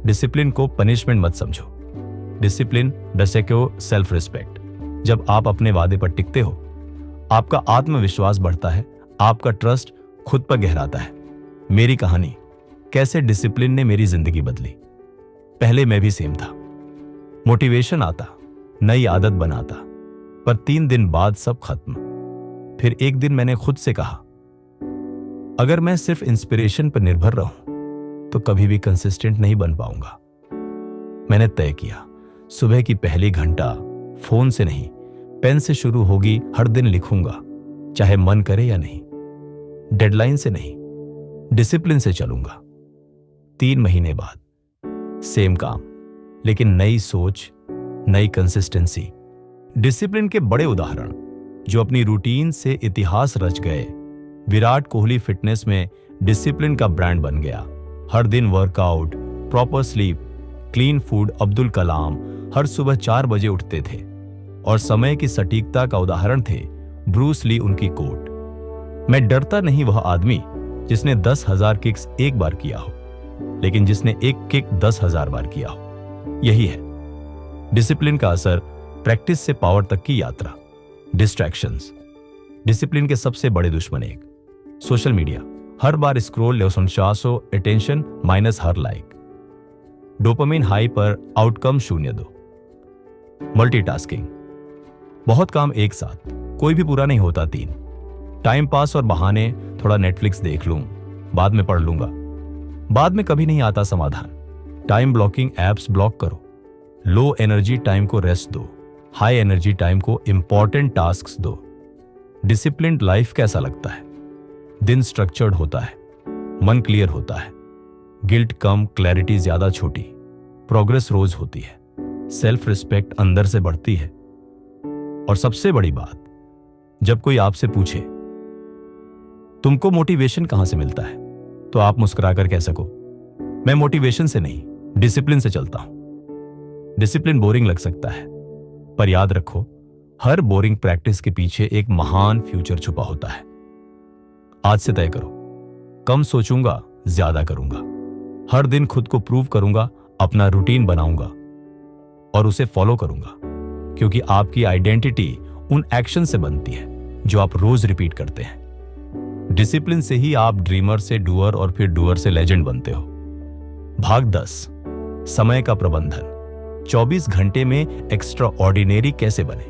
डिसिप्लिन को पनिशमेंट मत समझो। डिसिप्लिन डसेक्यो सेल्फ रिस्पेक्ट। जब आप अपने वादे पर टिकते हो, आपका आत्मविश्वास बढ़ता है, आपका ट्रस्ट खुद पर गहराता है। मेरी कहानी, कैसे डिसिप्लिन ने मेरी जिंदगी बदली। पहले मैं भी सेम था, मोटिवेशन आता, नई आदत बनाता, पर 3 दिन बाद सब खत्म। फिर एक दिन मैंने खुद से कहा, अगर मैं सिर्फ इंस्पिरेशन पर निर्भर रहूं तो कभी भी कंसिस्टेंट नहीं बन पाऊंगा। मैंने तय किया, सुबह की पहली घंटा फोन से नहीं, पेन से शुरू होगी। हर दिन लिखूंगा, चाहे मन करे या नहीं। डेडलाइन से नहीं, डिसिप्लिन से चलूंगा। 3 महीने बाद सेम काम, लेकिन नई सोच, नई कंसिस्टेंसी। डिसिप्लिन के बड़े उदाहरण जो अपनी रूटीन से इतिहास रच गए। विराट कोहली फिटनेस में डिसिप्लिन का ब्रांड बन गया। हर दिन workout, proper sleep, clean food. Abdul Kalam हर सुबह 4 बजे उठते थे और समय की सटीकता का उदाहरण थे ब्रूस ली। उनकी कोट, मैं डरता नहीं वह आदमी जिसने 10,000 किक्स एक बार किया हो, लेकिन जिसने एक किक 10,000 बार किया हो। यही है डिसिप्लिन का असर, प्रैक्टिस से पावर तक की यात्रा। डिस्ट्रैक्शंस, डिसिप्लिन के सबसे बड़े दुश्मन। 1, सोशल मीडिया, हर बार स्क्रॉल, लेसोनशासो, अटेंशन माइनस हर लाइक। डोपामिन हाई पर आउटकम 0-2। मल्टीटास्किंग, बहुत काम एक साथ, कोई भी पूरा नहीं होता। 3, टाइम पास और बहाने, थोड़ा नेटफ्लिक्स देख लूं, बाद में पढ़ लूंगा। बाद में कभी नहीं आता समाधान। टाइम ब्लॉकिंग, एप्स ब्लॉक करो। लो एनर्जी टाइम को रेस्ट दो, हाई एनर्जी टाइम को इंपॉर्टेंट टास्क्स दो। डिसिप्लिन्ड लाइफ कैसा लगता है? दिन स्ट्रक्चर्ड होता है, मन क्लियर होता है, गिल्ट कम, क्लैरिटी ज्यादा छोटी, प्रोग्रेस रोज होती है, सेल्फ रिस्पेक्ट अंदर से बढ़ती है। और सबसे बड़ी बात, जब कोई आपसे पूछे तुमको मोटिवेशन कहां से मिलता है, तो आप मुस्कुराकर कह सको, मैं मोटिवेशन से नहीं, डिसिप्लिन से चलता हूं। डिसिप्लिन बोरिंग लग सकता है, पर याद रखो, हर बोरिंग प्रैक्टिस के पीछे एक महान फ्यूचर छुपा होता है। आज से तय करो, कम सोचूंगा, ज्यादा करूंगा। हर दिन खुद को प्रूव करूंगा, अपना रूटीन बनाऊंगा और उसे फॉलो करूंगा, क्योंकि आपकी आइडेंटिटी उन एक्शन से बनती है जो आप रोज रिपीट करते हैं। डिसिप्लिन से ही आप ड्रीमर से डूअर और फिर डूअर से लेजेंड बनते हो। भाग 10, समय का प्रबंधन। 24 घंटे में एक्स्ट्रा ऑर्डिनरी कैसे बने?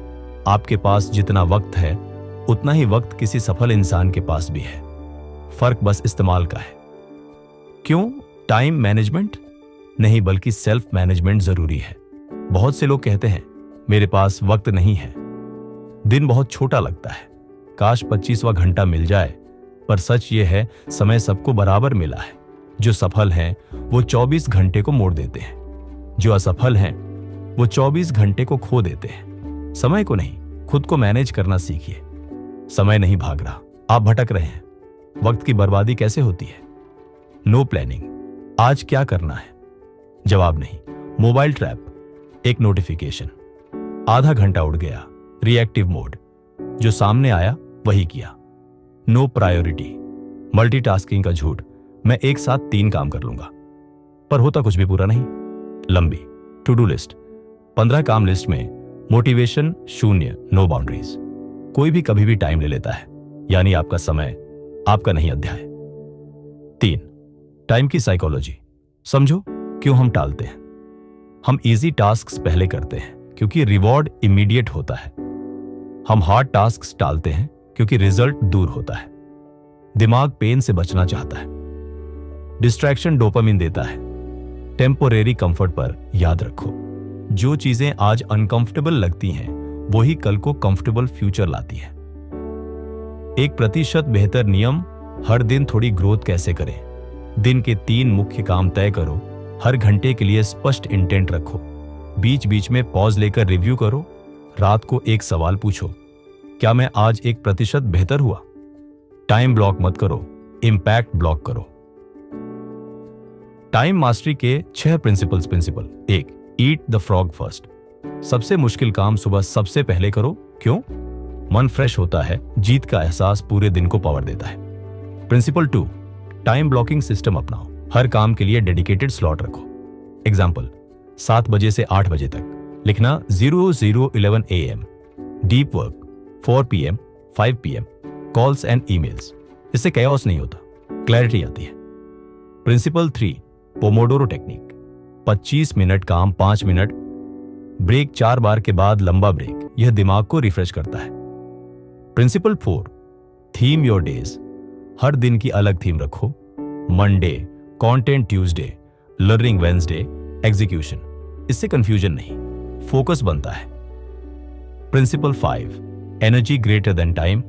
आपके पास जितना वक्त है उतना ही वक्त किसी सफल इंसान के पास भी है, फर्क बस इस्तेमाल का है। क्यों? टाइम मैनेजमेंट नहीं, बल्कि सेल्फ मैनेजमेंट जरूरी है। बहुत से लोग कहते हैं मेरे पास वक्त नहीं है। दिन बहुत छोटा लगता है, काश 25वां घंटा मिल जाए, पर सच ये है समय सबको बराबर मिला है। जो सफल हैं वो 24 घंटे को मोड़ देते हैं, जो असफल हैं वो 24 घंटे को खो देते हैं। समय को नहीं, खुद को मैनेज करना सीखिए। समय नहीं भाग रहा, आप भटक रहे हैं। वक्त की बर्बादी कैसे होती है? No planning. आज क्या करना है? जवाब नहीं। मोबाइल ट्रैप, एक नोटिफिकेशन, आधा घंटा उड़ गया, रिएक्टिव मोड, जो सामने आया वही किया। नो प्रायोरिटी, मल्टीटास्किंग का झूठ, मैं एक साथ 3 काम कर लूंगा, पर होता कुछ भी पूरा नहीं। लंबी टू डू लिस्ट, 15 काम लिस्ट में मोटिवेशन 0, नो बाउंड्रीज। कोई भी कभी भी टाइम ले लेता है, यानी आपका समय आपका नहीं अध्याय। 3, टाइम की साइकोलॉजी। समझो क्यों हम टालते हैं। हम इजी टास्क्स पहले करते हैं क्योंकि रिवॉर्ड इमीडिएट होता है। हम हार्ड टास्क्स टालते हैं क्योंकि रिजल्ट दूर होता है। दिमाग पेन से बचना चाहता है। डिस्ट्रैक्शन डोपामिन देता है। टेम्पोरेरी कंफर्ट पर याद रखो, जो चीजें आज अनकंफर्टेबल लगती हैं वही कल को कंफर्टेबल फ्यूचर लाती है। 1% बेहतर नियम, हर दिन थोड़ी ग्रोथ कैसे करें। दिन के 3 मुख्य काम तय करो। हर घंटे के लिए स्पष्ट इंटेंट रखो। बीच बीच में पॉज लेकर रिव्यू करो। रात को एक सवाल पूछो, क्या मैं आज 1% बेहतर हुआ? टाइम ब्लॉक मत करो, इंपैक्ट ब्लॉक करो। टाइम मास्टरी के 6 principle. 1, eat the frog first. सबसे मुश्किल काम सुबह सबसे पहले करो। क्यों? मन फ्रेश होता है, जीत का एहसास पूरे दिन को पावर देता है। प्रिंसिपल 2, टाइम ब्लॉकिंग सिस्टम अपनाओ। हर काम के लिए डेडिकेटेड स्लॉट रखो। एग्जाम्पल, 7 बजे से 8 बजे तक लिखना 0011 AM, deep work 4 PM 5 PM, calls and emails. इससे कैओस नहीं होता, क्लैरिटी आती है। Principal 3, Pomodoro technique. 25 मिनट काम, 5 मिनट ब्रेक, 4 बार के बाद लंबा ब्रेक। यह दिमाग को रिफ्रेश करता है। Principle 4, theme your days. हर दिन की अलग थीम रखो। Monday content, Tuesday learning, Wednesday execution. इससे कंफ्यूजन नहीं, फोकस बनता है। Principle 5, energy greater than time.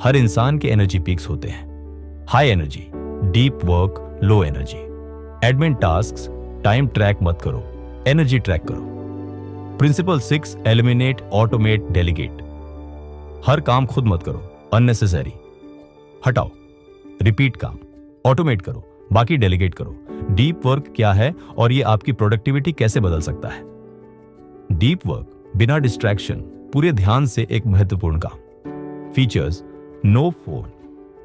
हर इंसान के एनर्जी पीक्स होते हैं। High energy, deep work, low energy. Admin tasks, time track मत करो, एनर्जी ट्रैक करो। Principle 6, eliminate, automate, delegate. हर काम खुद मत करो, अननेसेसरी हटाओ। रिपीट काम, ऑटोमेट करो, बाकी डेलीगेट करो। डीप वर्क क्या है और ये आपकी प्रोडक्टिविटी कैसे बदल सकता है? डीप वर्क, बिना डिस्ट्रैक्शन, पूरे ध्यान से एक महत्वपूर्ण काम। Features, no phone,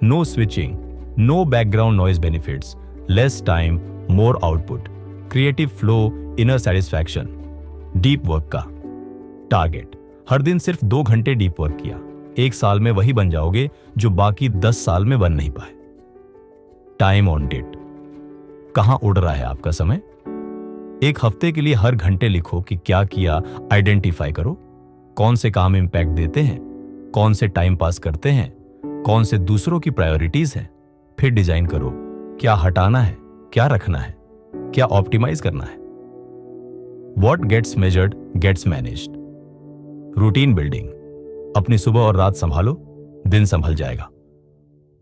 no switching, no background noise benefits, less time, more output, creative flow, inner satisfaction. Deep work का टारगेट, हर दिन सिर्फ 2 घंटे डीप वर्क किया। 1 साल में वही बन जाओगे जो बाकी 10 साल में बन नहीं पाए। टाइम ऑन डेट, कहां उड़ रहा है आपका समय? 1 हफ्ते के लिए हर घंटे लिखो कि क्या किया, आइडेंटिफाई करो। कौन से काम इंपैक्ट देते हैं, कौन से टाइम पास करते हैं, कौन से दूसरों की प्रायोरिटीज हैं। फिर डिजाइन करो, क्या हटाना है, क्या रखना है, क्या ऑप्टिमाइज करना है। What gets measured gets managed. Routine building, अपनी सुबह और रात संभालो, दिन संभल जाएगा।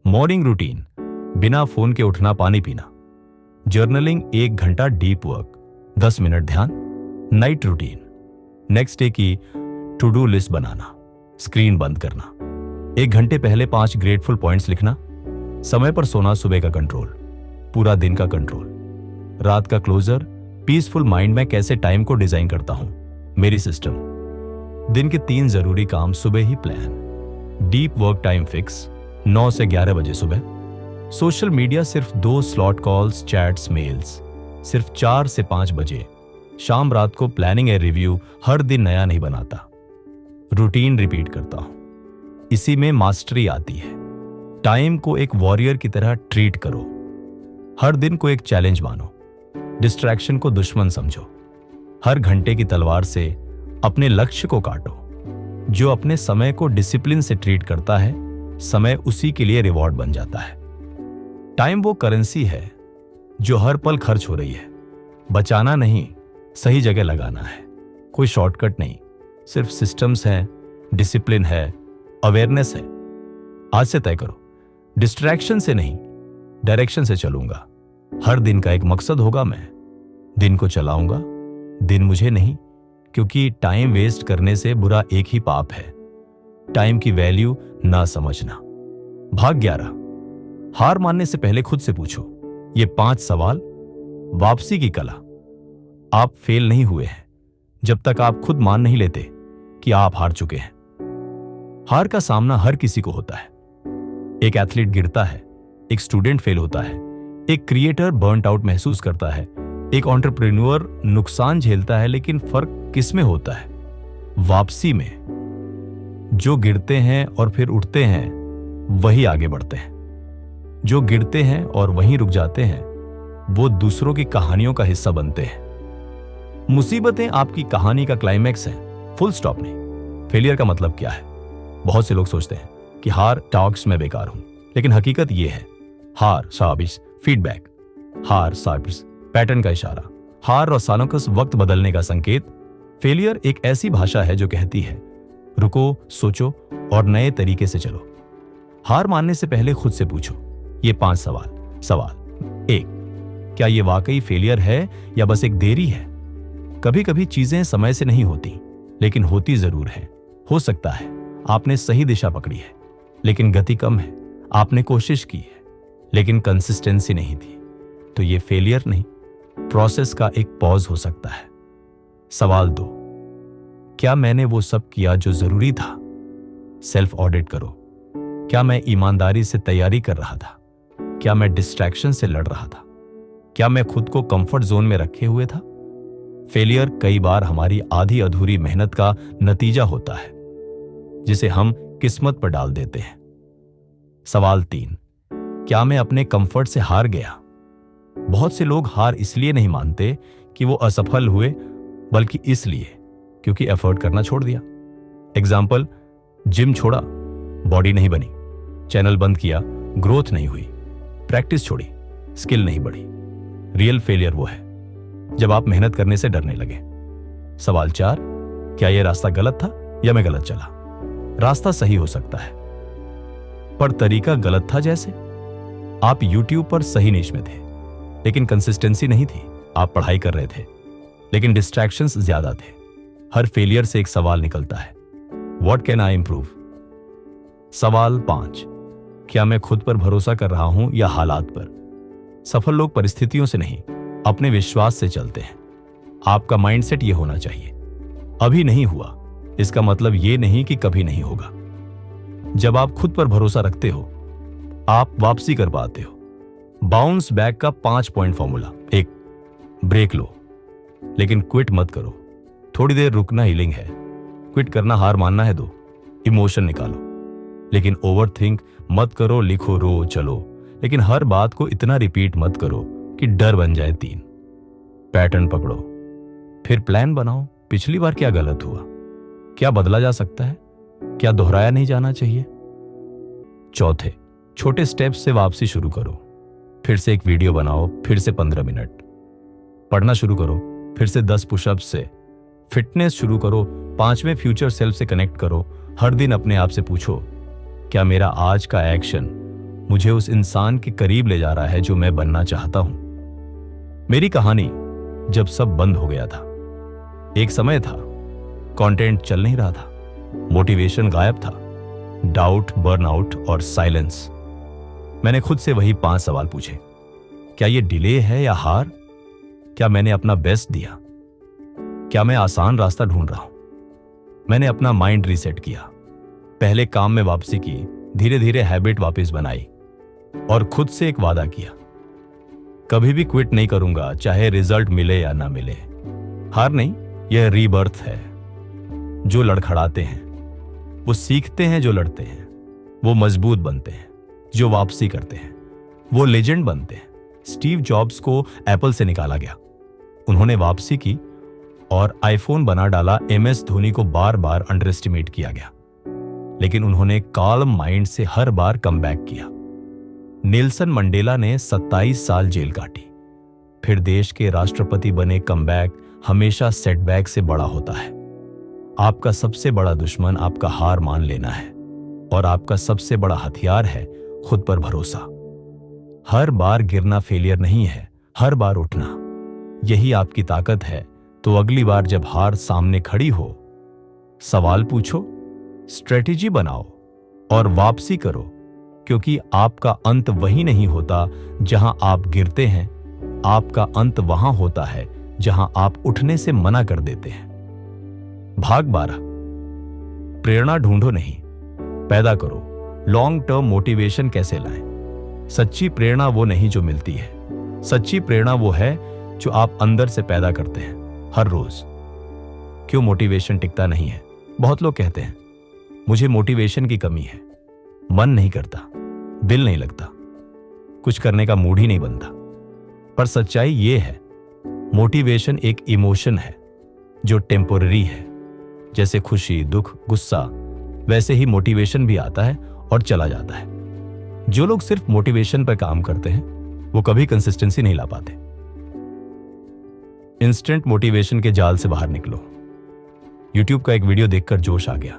मॉर्निंग रूटीन, बिना फोन के उठना, पानी पीना। जर्नलिंग, 1 घंटा डीप वर्क, 10 मिनट ध्यान। नाइट रूटीन, नेक्स्ट डे की टू डू लिस्ट बनाना, स्क्रीन बंद करना। 1 घंटे पहले 5 ग्रेटफुल पॉइंट्स लिखना। समय पर सोना, सुबह का कंट्रोल, पूरा दिन का कंट्रोल। रात का क्लोजर, पीसफुल माइंड में कैसे टाइम को डिजाइन करता हूं, मेरी सिस्टम। दिन के 3 जरूरी काम सुबह ही plan. Deep work time fix, 9 से 11 बजे सुबह। सोशल मीडिया सिर्फ 2 स्लॉट, कॉल्स, चैट्स, मेल्स। सिर्फ 4 से 5 बजे शाम रात को प्लानिंग ए रिव्यू हर दिन नया नहीं बनाता, रूटीन रिपीट करता हूं। इसी में मास्टरी आती है। टाइम को एक वॉरियर की तरह ट्रीट करो। हर दिन को एक चैलेंज मानो, डिस्ट्रैक्शन को दुश्मन समझो। हर घंटे की तलवार से अपने लक्ष्य को काटो। जो अपने समय को डिसिप्लिन से ट्रीट करता है, समय उसी के लिए रिवॉर्ड बन जाता है। टाइम वो करेंसी है जो हर पल खर्च हो रही है। बचाना नहीं, सही जगह लगाना है। कोई शॉर्टकट नहीं, सिर्फ सिस्टम्स हैं, डिसिप्लिन है, अवेयरनेस है। आज से तय करो, डिस्ट्रैक्शन से नहीं, डायरेक्शन से चलूंगा। हर दिन का एक मकसद होगा। मैं दिन को चलाऊंगा, दिन मुझे नहीं, क्योंकि टाइम वेस्ट करने से बुरा एक ही पाप है, टाइम की वैल्यू ना समझना। भाग 11, हार मानने से पहले खुद से पूछो ये 5 सवाल। वापसी की कला। आप फेल नहीं हुए हैं जब तक आप खुद मान नहीं लेते कि आप हार चुके हैं। हार का सामना हर किसी को होता है। एक एथलीट गिरता है, एक स्टूडेंट फेल होता है, एक क्रिएटर बर्नट आउट महसूस करता है, एक एंटरप्रेन्योर नुकसान झेलता है। लेकिन फर्क किस में होता है? वापसी में। जो गिरते हैं और फिर उठते हैं वही आगे बढ़ते हैं। जो गिरते हैं और वहीं रुक जाते हैं वो दूसरों की कहानियों का हिस्सा बनते हैं। मुसीबतें आपकी कहानी का क्लाइमैक्स है, फुल स्टॉप नहीं। फेलियर का मतलब क्या है? बहुत से लोग सोचते हैं कि हार टॉक्स में बेकार हूं, लेकिन हकीकत यह है हार साबिश फीडबैक, हार साबिश पैटर्न का इशारा, हार और सानोकस वक्त बदलने का संकेत। फेलियर एक ऐसी भाषा है जो कहती है रुको, सोचो और नए तरीके से चलो। हार मानने से पहले खुद से पूछो ये 5 सवाल। सवाल 1, क्या ये वाकई फेलियर है या बस एक देरी है? कभी कभी चीजें समय से नहीं होती, लेकिन होती जरूर है। हो सकता है आपने सही दिशा पकड़ी है लेकिन गति कम है। आपने कोशिश की है लेकिन कंसिस्टेंसी नहीं थी। तो ये फेलियर नहीं, प्रोसेस का एक पॉज हो सकता है। सवाल 2, क्या मैंने वो सब किया जो जरूरी था? सेल्फ ऑडिट करो। क्या मैं ईमानदारी से तैयारी कर रहा था? क्या मैं डिस्ट्रैक्शन से लड़ रहा था? क्या मैं खुद को कंफर्ट जोन में रखे हुए था? फेलियर कई बार हमारी आधी अधूरी मेहनत का नतीजा होता है जिसे हम किस्मत पर डाल देते हैं। सवाल 3, क्या मैं अपने कंफर्ट से हार गया? बहुत से लोग हार इसलिए नहीं मानते कि वो असफल हुए, बल्कि इसलिए क्योंकि एफर्ट करना छोड़ दिया। एग्जाम्पल, जिम छोड़ा, बॉडी नहीं बनी, चैनल बंद किया, ग्रोथ नहीं हुई, प्रैक्टिस छोड़ी, स्किल नहीं बढ़ी। रियल फेलियर वो है जब आप मेहनत करने से डरने लगे। सवाल 4, क्या यह रास्ता गलत था या मैं गलत चला? रास्ता सही हो सकता है पर तरीका गलत था। जैसे आप YouTube पर सही निश में थे लेकिन कंसिस्टेंसी नहीं थी। आप पढ़ाई कर रहे थे लेकिन डिस्ट्रैक्शंस ज्यादा थे। हर फेलियर से एक सवाल निकलता है, व्हाट कैन आई इंप्रूव? सवाल 5, क्या मैं खुद पर भरोसा कर रहा हूं या हालात पर? सफल लोग परिस्थितियों से नहीं, अपने विश्वास से चलते हैं। आपका माइंडसेट यह होना चाहिए, अभी नहीं हुआ इसका मतलब यह नहीं कि कभी नहीं होगा। जब आप खुद पर भरोसा रखते हो आप वापसी कर पाते हो। बाउंस बैक का 5 पॉइंट फॉर्मूला। 1, ब्रेक लो लेकिन क्विट मत करो। थोड़ी देर रुकना हीलिंग है, क्विट करना हार मानना है। 2, इमोशन निकालो लेकिन ओवरथिंक मत करो। लिखो, रो, चलो, लेकिन हर बात को इतना रिपीट मत करो कि डर बन जाए। 3, पैटर्न पकड़ो, फिर प्लान बनाओ। पिछली बार क्या गलत हुआ? क्या बदला जा सकता है? क्या दोहराया नहीं जाना चाहिए? 4, छोटे स्टेप्स से वापसी शुरू करो। फिर से एक वीडियो बनाओ, फिर से 15 मिनट पढ़ना शुरू करो, फिर से 10 पुशअप्स से फिटनेस शुरू करो। 5वें फ्यूचर सेल्फ से कनेक्ट करो। हर दिन अपने आप से पूछो, क्या मेरा आज का एक्शन मुझे उस इंसान के करीब ले जा रहा है जो मैं बनना चाहता हूं? मेरी कहानी जब सब बंद हो गया था। एक समय था कंटेंट चल नहीं रहा था, मोटिवेशन गायब था, डाउट, बर्नआउट और साइलेंस। मैंने खुद से वही 5 सवाल पूछे। क्या ये डिले है या हार? क्या मैंने अपना बेस्ट दिया? क्या मैं आसान रास्ता ढूंढ रहा हूं? मैंने अपना माइंड रीसेट किया, पहले काम में वापसी की, धीरे धीरे हैबिट वापस बनाई और खुद से एक वादा किया, कभी भी क्विट नहीं करूंगा, चाहे रिजल्ट मिले या ना मिले। हार नहीं, यह रीबर्थ है। जो लड़खड़ाते हैं वो सीखते हैं, जो लड़ते हैं वो मजबूत बनते हैं, जो वापसी करते हैं वो लेजेंड बनते हैं। स्टीव जॉब्स को एप्पल से निकाला गया, उन्होंने वापसी की और आईफोन बना डाला। एमएस धोनी को बार बार अंडर एस्टिमेट किया गया, लेकिन उन्होंने काल्म माइंड से हर बार कमबैक किया। नेल्सन मंडेला ने 27 साल जेल काटी, फिर देश के राष्ट्रपति बने। कमबैक हमेशा सेटबैक से बड़ा होता है। आपका सबसे बड़ा दुश्मन आपका हार मान लेना है, और आपका सबसे बड़ा हथियार है खुद पर भरोसा। हर बार गिरना फेलियर नहीं है, हर बार उठना यही आपकी ताकत है। तो अगली बार जब हार सामने खड़ी हो, सवाल पूछो, स्ट्रेटेजी बनाओ और वापसी करो, क्योंकि आपका अंत वही नहीं होता जहां आप गिरते हैं। आपका अंत वहां होता है जहां आप उठने से मना कर देते हैं। भाग 12, प्रेरणा ढूंढो नहीं, पैदा करो। लॉन्ग टर्म मोटिवेशन कैसे लाएं? सच्ची प्रेरणा वो नहीं जो मिलती है, सच्ची प्रेरणा वो है जो आप अंदर से पैदा करते हैं हर रोज। क्यों मोटिवेशन टिकता नहीं है? बहुत लोग कहते हैं मुझे मोटिवेशन की कमी है, मन नहीं करता, दिल नहीं लगता, कुछ करने का मूड ही नहीं बनता। पर सच्चाई ये है, मोटिवेशन एक इमोशन है जो टेम्पोररी है। जैसे खुशी, दुख, गुस्सा, वैसे ही मोटिवेशन भी आता है और चला जाता है। जो लोग सिर्फ मोटिवेशन पर काम करते हैं वो कभी कंसिस्टेंसी नहीं ला पाते। इंस्टेंट मोटिवेशन के जाल से बाहर निकलो। यूट्यूब का एक वीडियो देखकर जोश आ गया,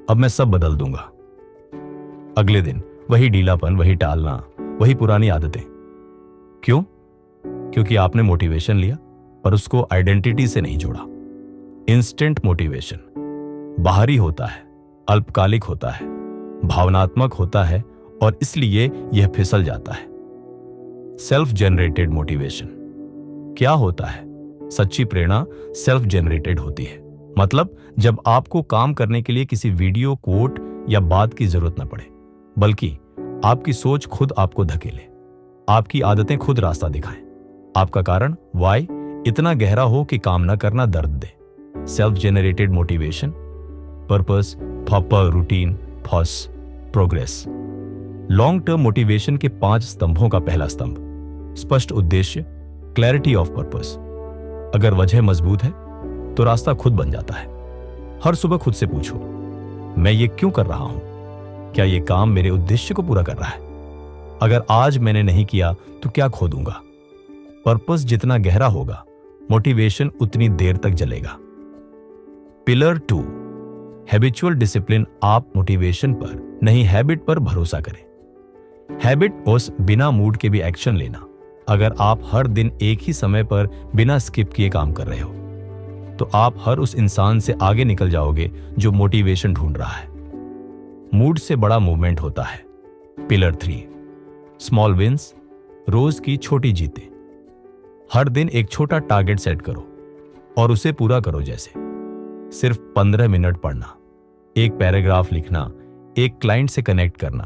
अब मैं सब बदल दूंगा। अगले दिन वही ढीलापन, वही टालना, वही पुरानी आदतें। क्यों? क्योंकि आपने मोटिवेशन लिया पर उसको आइडेंटिटी से नहीं जोड़ा। इंस्टेंट मोटिवेशन बाहरी होता है, अल्पकालिक होता है, भावनात्मक होता है और इसलिए यह फिसल जाता है। सेल्फ जनरेटेड मोटिवेशन क्या होता है? सच्ची प्रेरणा सेल्फ जनरेटेड होती है। मतलब जब आपको काम करने के लिए किसी वीडियो, कोट या बात की जरूरत न पड़े, बल्कि आपकी सोच खुद आपको धकेले, आपकी आदतें खुद रास्ता दिखाएं, आपका कारण वाई इतना गहरा हो कि काम न करना दर्द दे। Self generated motivation, purpose, proper routine, फॉस, प्रोग्रेस। लॉन्ग टर्म मोटिवेशन के 5 स्तंभों का पहला स्तंभ, स्पष्ट उद्देश्य, क्लैरिटी ऑफ पर्पस। अगर वजह मजबूत है तो रास्ता खुद बन जाता है। हर सुबह खुद से पूछो, मैं ये क्यों कर रहा हूं? क्या ये काम मेरे उद्देश्य को पूरा कर रहा है? अगर आज मैंने नहीं किया तो क्या खो दूंगा? पर्पस जितना गहरा होगा, मोटिवेशन उतनी देर तक जलेगा। Pillar 2, habitual discipline. आप मोटिवेशन पर नहीं, हैबिट पर भरोसा करें। हैबिट उस बिना मूड के भी एक्शन लेना। अगर आप हर दिन एक ही समय पर बिना स्किप किए काम कर रहे हो तो आप हर उस इंसान से आगे निकल जाओगे जो मोटिवेशन ढूंढ रहा है। मूड से बड़ा मूवमेंट होता है। Pillar 3, small wins. रोज की छोटी जीतें। हर दिन एक छोटा टारगेट सेट करो और उसे पूरा करो। जैसे सिर्फ 15 मिनट पढ़ना, एक पैराग्राफ लिखना, एक क्लाइंट से कनेक्ट करना,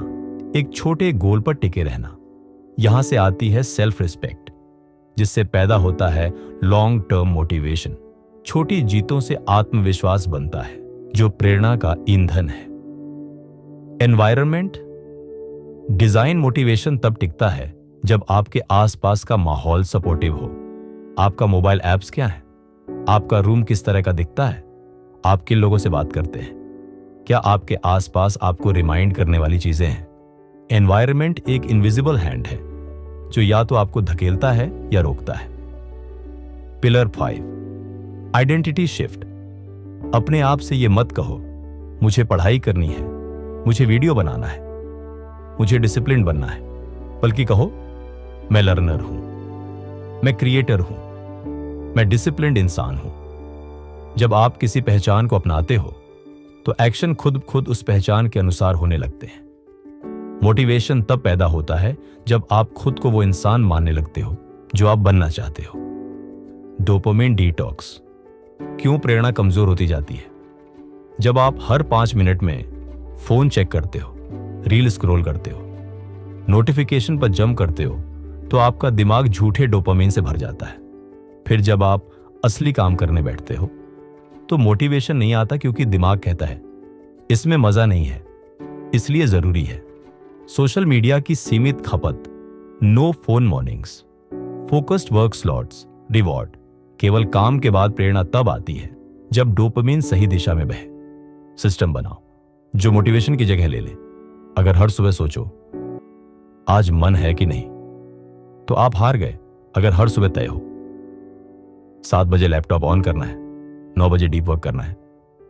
एक छोटे गोल पर टिके रहना। यहां से आती है सेल्फ रिस्पेक्ट, जिससे पैदा होता है लॉन्ग टर्म मोटिवेशन। छोटी जीतों से आत्मविश्वास बनता है जो प्रेरणा का ईंधन है। Environment design. मोटिवेशन तब टिकता है जब आपके आसपास का माहौल सपोर्टिव हो। आपका मोबाइल ऐप्स क्या है? आपका रूम किस तरह का दिखता है? आप किन लोगों से बात करते हैं? क्या आपके आसपास आपको रिमाइंड करने वाली चीजें हैं? एनवायरनमेंट एक इनविजिबल हैंड है जो या तो आपको धकेलता है या रोकता है। Pillar 5, identity shift. अपने आप से ये मत कहो मुझे पढ़ाई करनी है, मुझे वीडियो बनाना है, मुझे डिसिप्लिन बनना है, बल्कि कहो मैं लर्नर हूं, मैं क्रिएटर हूं, मैं डिसिप्लिन्ड इंसान हूं। जब आप किसी पहचान को अपनाते हो तो एक्शन खुद उस पहचान के अनुसार होने लगते हैं। मोटिवेशन तब पैदा होता है जब आप खुद को वो इंसान मानने लगते हो जो आप बनना चाहते हो। Dopamine detox. क्यों प्रेरणा कमजोर होती जाती है? जब आप हर 5 मिनट में फोन चेक करते हो, रील स्क्रॉल करते हो, नोटिफिकेशन पर जंप करते हो, तो आपका दिमाग झूठे डोपामिन से भर जाता है। फिर जब आप असली काम करने बैठते हो तो मोटिवेशन नहीं आता, क्योंकि दिमाग कहता है इसमें मजा नहीं है, इसलिए जरूरी है। सोशल मीडिया की सीमित खपत, no phone mornings, focused work slots, reward. केवल काम के बाद प्रेरणा तब आती है जब डोपामिन सही दिशा में बहे। सिस्टम बनाओ जो मोटिवेशन की जगह ले ले। अगर हर सुबह सोचो आज मन है कि नहीं, तो आप हार गए। अगर हर सुबह तय हो 7 बजे लैपटॉप ऑन करना है, 9 बजे डीप वर्क करना है,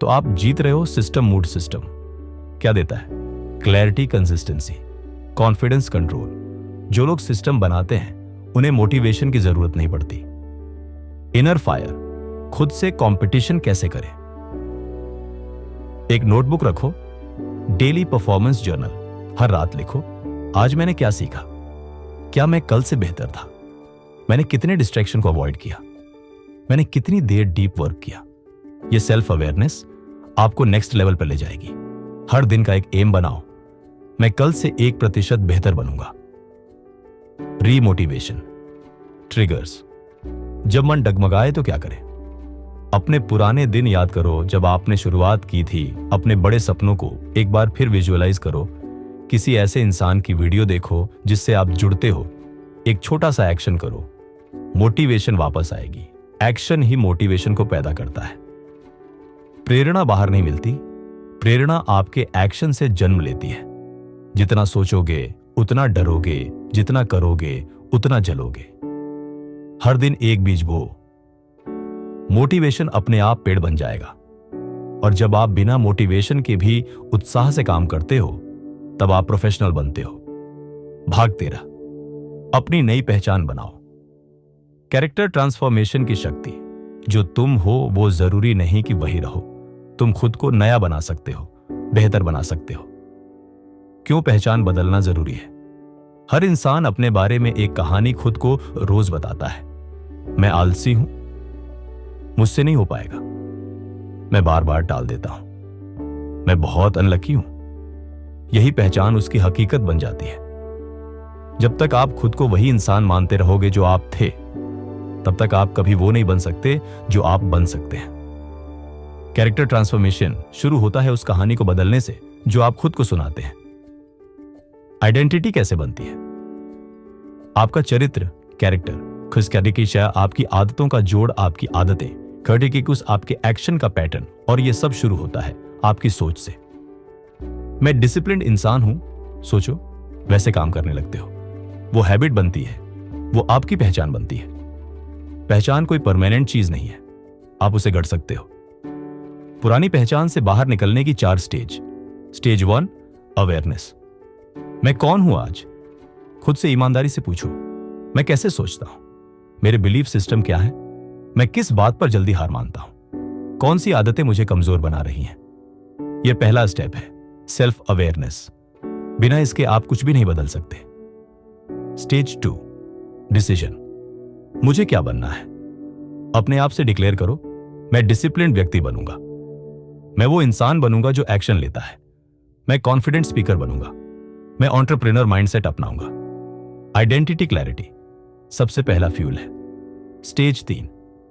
तो आप जीत रहे हो। सिस्टम मूड सिस्टम क्या देता है? Clarity, consistency, confidence, control. जो लोग सिस्टम बनाते हैं उन्हें मोटिवेशन की जरूरत नहीं पड़ती। इनर फायर, खुद से कंपटीशन कैसे करें? एक नोटबुक रखो, डेली परफॉर्मेंस जर्नल। हर रात लिखो आज मैंने क्या सीखा, क्या मैं कल से बेहतर था, मैंने कितने डिस्ट्रैक्शन को अवॉइड किया, मैंने कितनी देर डीप वर्क किया। यह सेल्फ अवेयरनेस आपको नेक्स्ट लेवल पर ले जाएगी। हर दिन का एक एम बनाओ, मैं कल से 1% बेहतर बनूंगा। रीमोटिवेशन ट्रिगर्स, जब मन डगमगाए तो क्या करें? अपने पुराने दिन याद करो जब आपने शुरुआत की थी। अपने बड़े सपनों को एक बार फिर विजुअलाइज करो। किसी ऐसे इंसान की वीडियो देखो जिससे आप जुड़ते हो। एक छोटा सा एक्शन करो, मोटिवेशन वापस आएगी। एक्शन ही मोटिवेशन को पैदा करता है। प्रेरणा बाहर नहीं मिलती, प्रेरणा आपके एक्शन से जन्म लेती है। जितना सोचोगे उतना डरोगे, जितना करोगे उतना जलोगे। हर दिन एक बीज बो, मोटिवेशन अपने आप पेड़ बन जाएगा। और जब आप बिना मोटिवेशन के भी उत्साह से काम करते हो तब आप प्रोफेशनल बनते हो। भाग 13, अपनी नई पहचान बनाओ। कैरेक्टर ट्रांसफॉर्मेशन की शक्ति, जो तुम हो वो जरूरी नहीं कि वही रहो। तुम खुद को नया बना सकते हो, बेहतर बना सकते हो। क्यों पहचान बदलना जरूरी है? हर इंसान अपने बारे में एक कहानी खुद को रोज बताता है। मैं आलसी हूं, मुझसे नहीं हो पाएगा, मैं बार बार टाल देता हूं, मैं बहुत अनलकी हूं। यही पहचान उसकी हकीकत बन जाती है। जब तक आप खुद को वही इंसान मानते रहोगे जो आप थे, तब तक आप कभी वो नहीं बन सकते जो आप बन सकते हैं। कैरेक्टर ट्रांसफॉर्मेशन शुरू होता है उस कहानी को बदलने से जो आप खुद को सुनाते हैं। आइडेंटिटी कैसे बनती है? आपका चरित्र, कैरेक्टर, खुशकिस्मती आपकी आदतों का जोड़, आपकी आदतें, खर्टिकुस आपके एक्शन का पैटर्न, और यह सब शुरू होता है आपकी सोच से। मैं डिसिप्लिन्ड इंसान हूं, सोचो, वैसे काम करने लगते हो। वो हैबिट बनती है, वो आपकी पहचान बनती है। पहचान कोई परमानेंट चीज नहीं है, आप उसे गढ़ सकते हो। पुरानी पहचान से बाहर निकलने की 4 स्टेज। Stage 1, awareness. मैं कौन हूं आज? खुद से ईमानदारी से पूछो, मैं कैसे सोचता हूं? मेरे बिलीफ सिस्टम क्या है? मैं किस बात पर जल्दी हार मानता हूं? कौन सी आदतें मुझे कमजोर बना रही हैं? यह पहला स्टेप है, सेल्फ अवेयरनेस। बिना इसके आप कुछ भी नहीं बदल सकते। Stage 2, decision. मुझे क्या बनना है? अपने आप से डिक्लेयर करो, मैं डिसिप्लिन्ड व्यक्ति बनूंगा। मैं वो इंसान बनूंगा जो एक्शन लेता है। मैं कॉन्फिडेंट स्पीकर बनूंगा। मैं एंटरप्रेन्योर माइंडसेट अपनाऊंगा। आइडेंटिटी क्लैरिटी सबसे पहला फ्यूल है। Stage 3,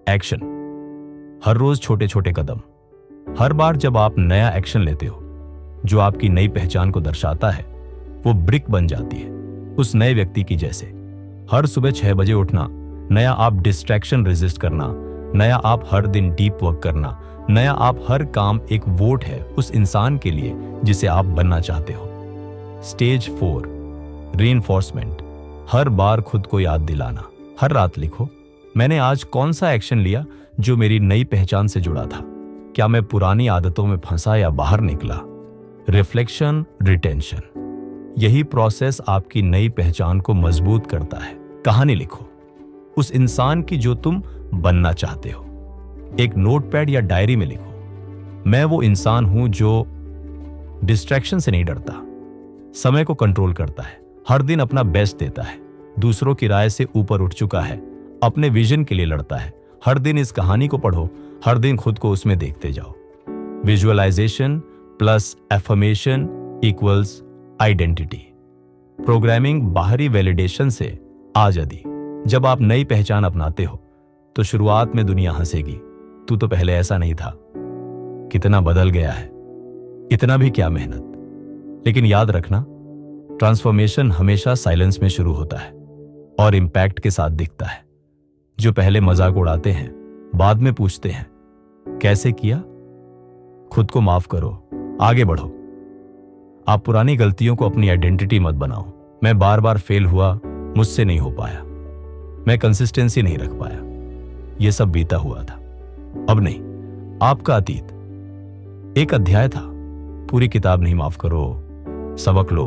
action. हर रोज छोटे छोटे कदम। हर बार जब आप नया एक्शन लेते हो जो आपकी नई पहचान को दर्शाता है, वो ब्रिक बन जाती है उस नए व्यक्ति की जैसे। हर सुबह 6 बजे उठना, नया आप डिस्ट्रैक्शन रेजिस्ट करना, नया आप हर दिन डीप वर्क करना, नया आप हर काम एक वोट है उस इंसान के लिए जिसे आप बनना चाहते हो। Stage 4, reinforcement. हर बार खुद को याद दिलाना। हर रात लिखो, मैंने आज कौन सा एक्शन लिया जो मेरी नई पहचान से जुड़ा था? क्या मैं पुरानी आदतों में फंसा या बाहर निकला? Reflection, retention. यही प्रोसेस आपकी नई पहचान को मजबूत करता है। कहानी लिखो उस इंसान की जो तुम बनना चाहते हो। एक नोटपैड या डायरी में लिखो, मैं वो इंसान हूं जो डिस्ट्रैक्शन से नहीं डरता, समय को कंट्रोल करता है, हर दिन अपना बेस्ट देता है, दूसरों की राय से ऊपर उठ चुका है, अपने विजन के लिए लड़ता है। हर दिन इस कहानी को पढ़ो, हर दिन खुद को उसमें देखते जाओ। Visualization plus affirmation equals identity. Programming बाहरी वैलिडेशन से आज यदि जब आप नई पहचान अपनाते हो तो शुरुआत में दुनिया हंसेगी, तू तो पहले ऐसा नहीं था, कितना बदल गया है, इतना भी क्या मेहनत। लेकिन याद रखना, ट्रांसफॉर्मेशन हमेशा साइलेंस में शुरू होता है और इंपैक्ट के साथ दिखता है। जो पहले मजाक उड़ाते हैं बाद में पूछते हैं कैसे किया। खुद को माफ करो, आगे बढ़ो। आप पुरानी गलतियों को अपनी आइडेंटिटी मत बनाओ। मैं बार बार फेल हुआ, मुझसे नहीं हो पाया, मैं कंसिस्टेंसी नहीं रख पाया, यह सब बीता हुआ था। अब नहीं, आपका अतीत एक अध्याय था, पूरी किताब नहीं। माफ करो, सबक लो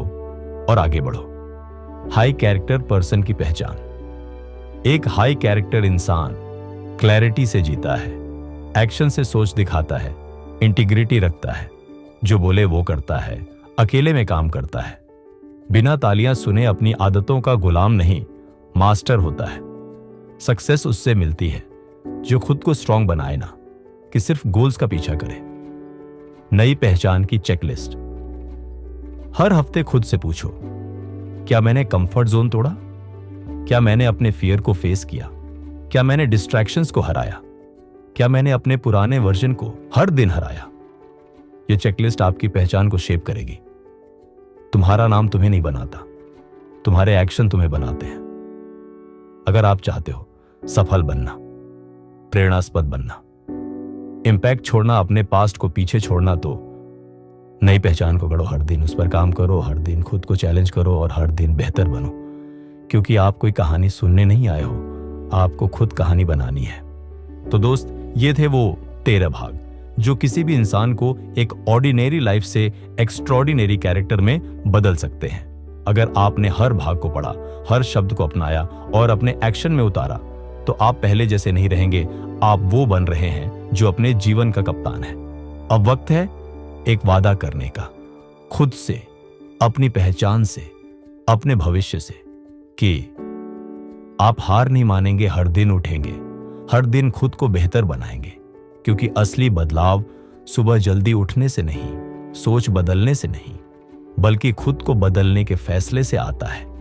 और आगे बढ़ो। हाई कैरेक्टर पर्सन की पहचान। एक हाई कैरेक्टर इंसान क्लैरिटी से जीता है, एक्शन से सोच दिखाता है, इंटीग्रिटी रखता है, जो बोले वो करता है, अकेले में काम करता है, बिना तालियां सुने अपनी आदतों का गुलाम नहीं, मास्टर होता है। सक्सेस उससे मिलती है जो खुद को स्ट्रांग बनाए ना कि सिर्फ गोल्स का पीछा करे। नई पहचान की चेकलिस्ट। हर हफ्ते खुद से पूछो, क्या मैंने कंफर्ट जोन तोड़ा? क्या मैंने अपने फियर को फेस किया? क्या मैंने डिस्ट्रैक्शंस को हराया? क्या मैंने अपने पुराने वर्जन को हर दिन हराया? यह चेकलिस्ट आपकी पहचान को शेप करेगी। तुम्हारा नाम तुम्हें नहीं बनाता, तुम्हारे एक्शन तुम्हें बनाते हैं। अगर आप चाहते हो सफल बनना, प्रेरणास्पद बनना, इंपैक्ट छोड़ना, अपने पास्ट को पीछे छोड़ना, तो नई पहचान को गढ़ो। हर दिन उस पर काम करो, हर दिन खुद को चैलेंज करो और हर दिन बेहतर बनो। क्योंकि आप कोई कहानी सुनने नहीं आए हो, आपको खुद कहानी बनानी है। तो दोस्त, ये थे वो 13 भाग जो किसी भी इंसान को एक ऑर्डिनरी लाइफ से एक्स्ट्रॉर्डिनरी कैरेक्टर में बदल सकते हैं। अगर आपने हर भाग को पढ़ा, हर शब्द को अपनाया और अपने एक्शन में उतारा, तो आप पहले जैसे नहीं रहेंगे, आप वो बन रहे हैं जो अपने जीवन का कप्तान है। अब वक्त है एक वादा करने का, खुद से, अपनी पहचान से, अपने भविष्य से, कि आप हार नहीं मानेंगे, हर दिन उठेंगे, हर दिन खुद को बेहतर बनाएंगे। क्योंकि असली बदलाव सुबह जल्दी उठने से नहीं, सोच बदलने से नहीं, बल्कि खुद को बदलने के फैसले से आता है।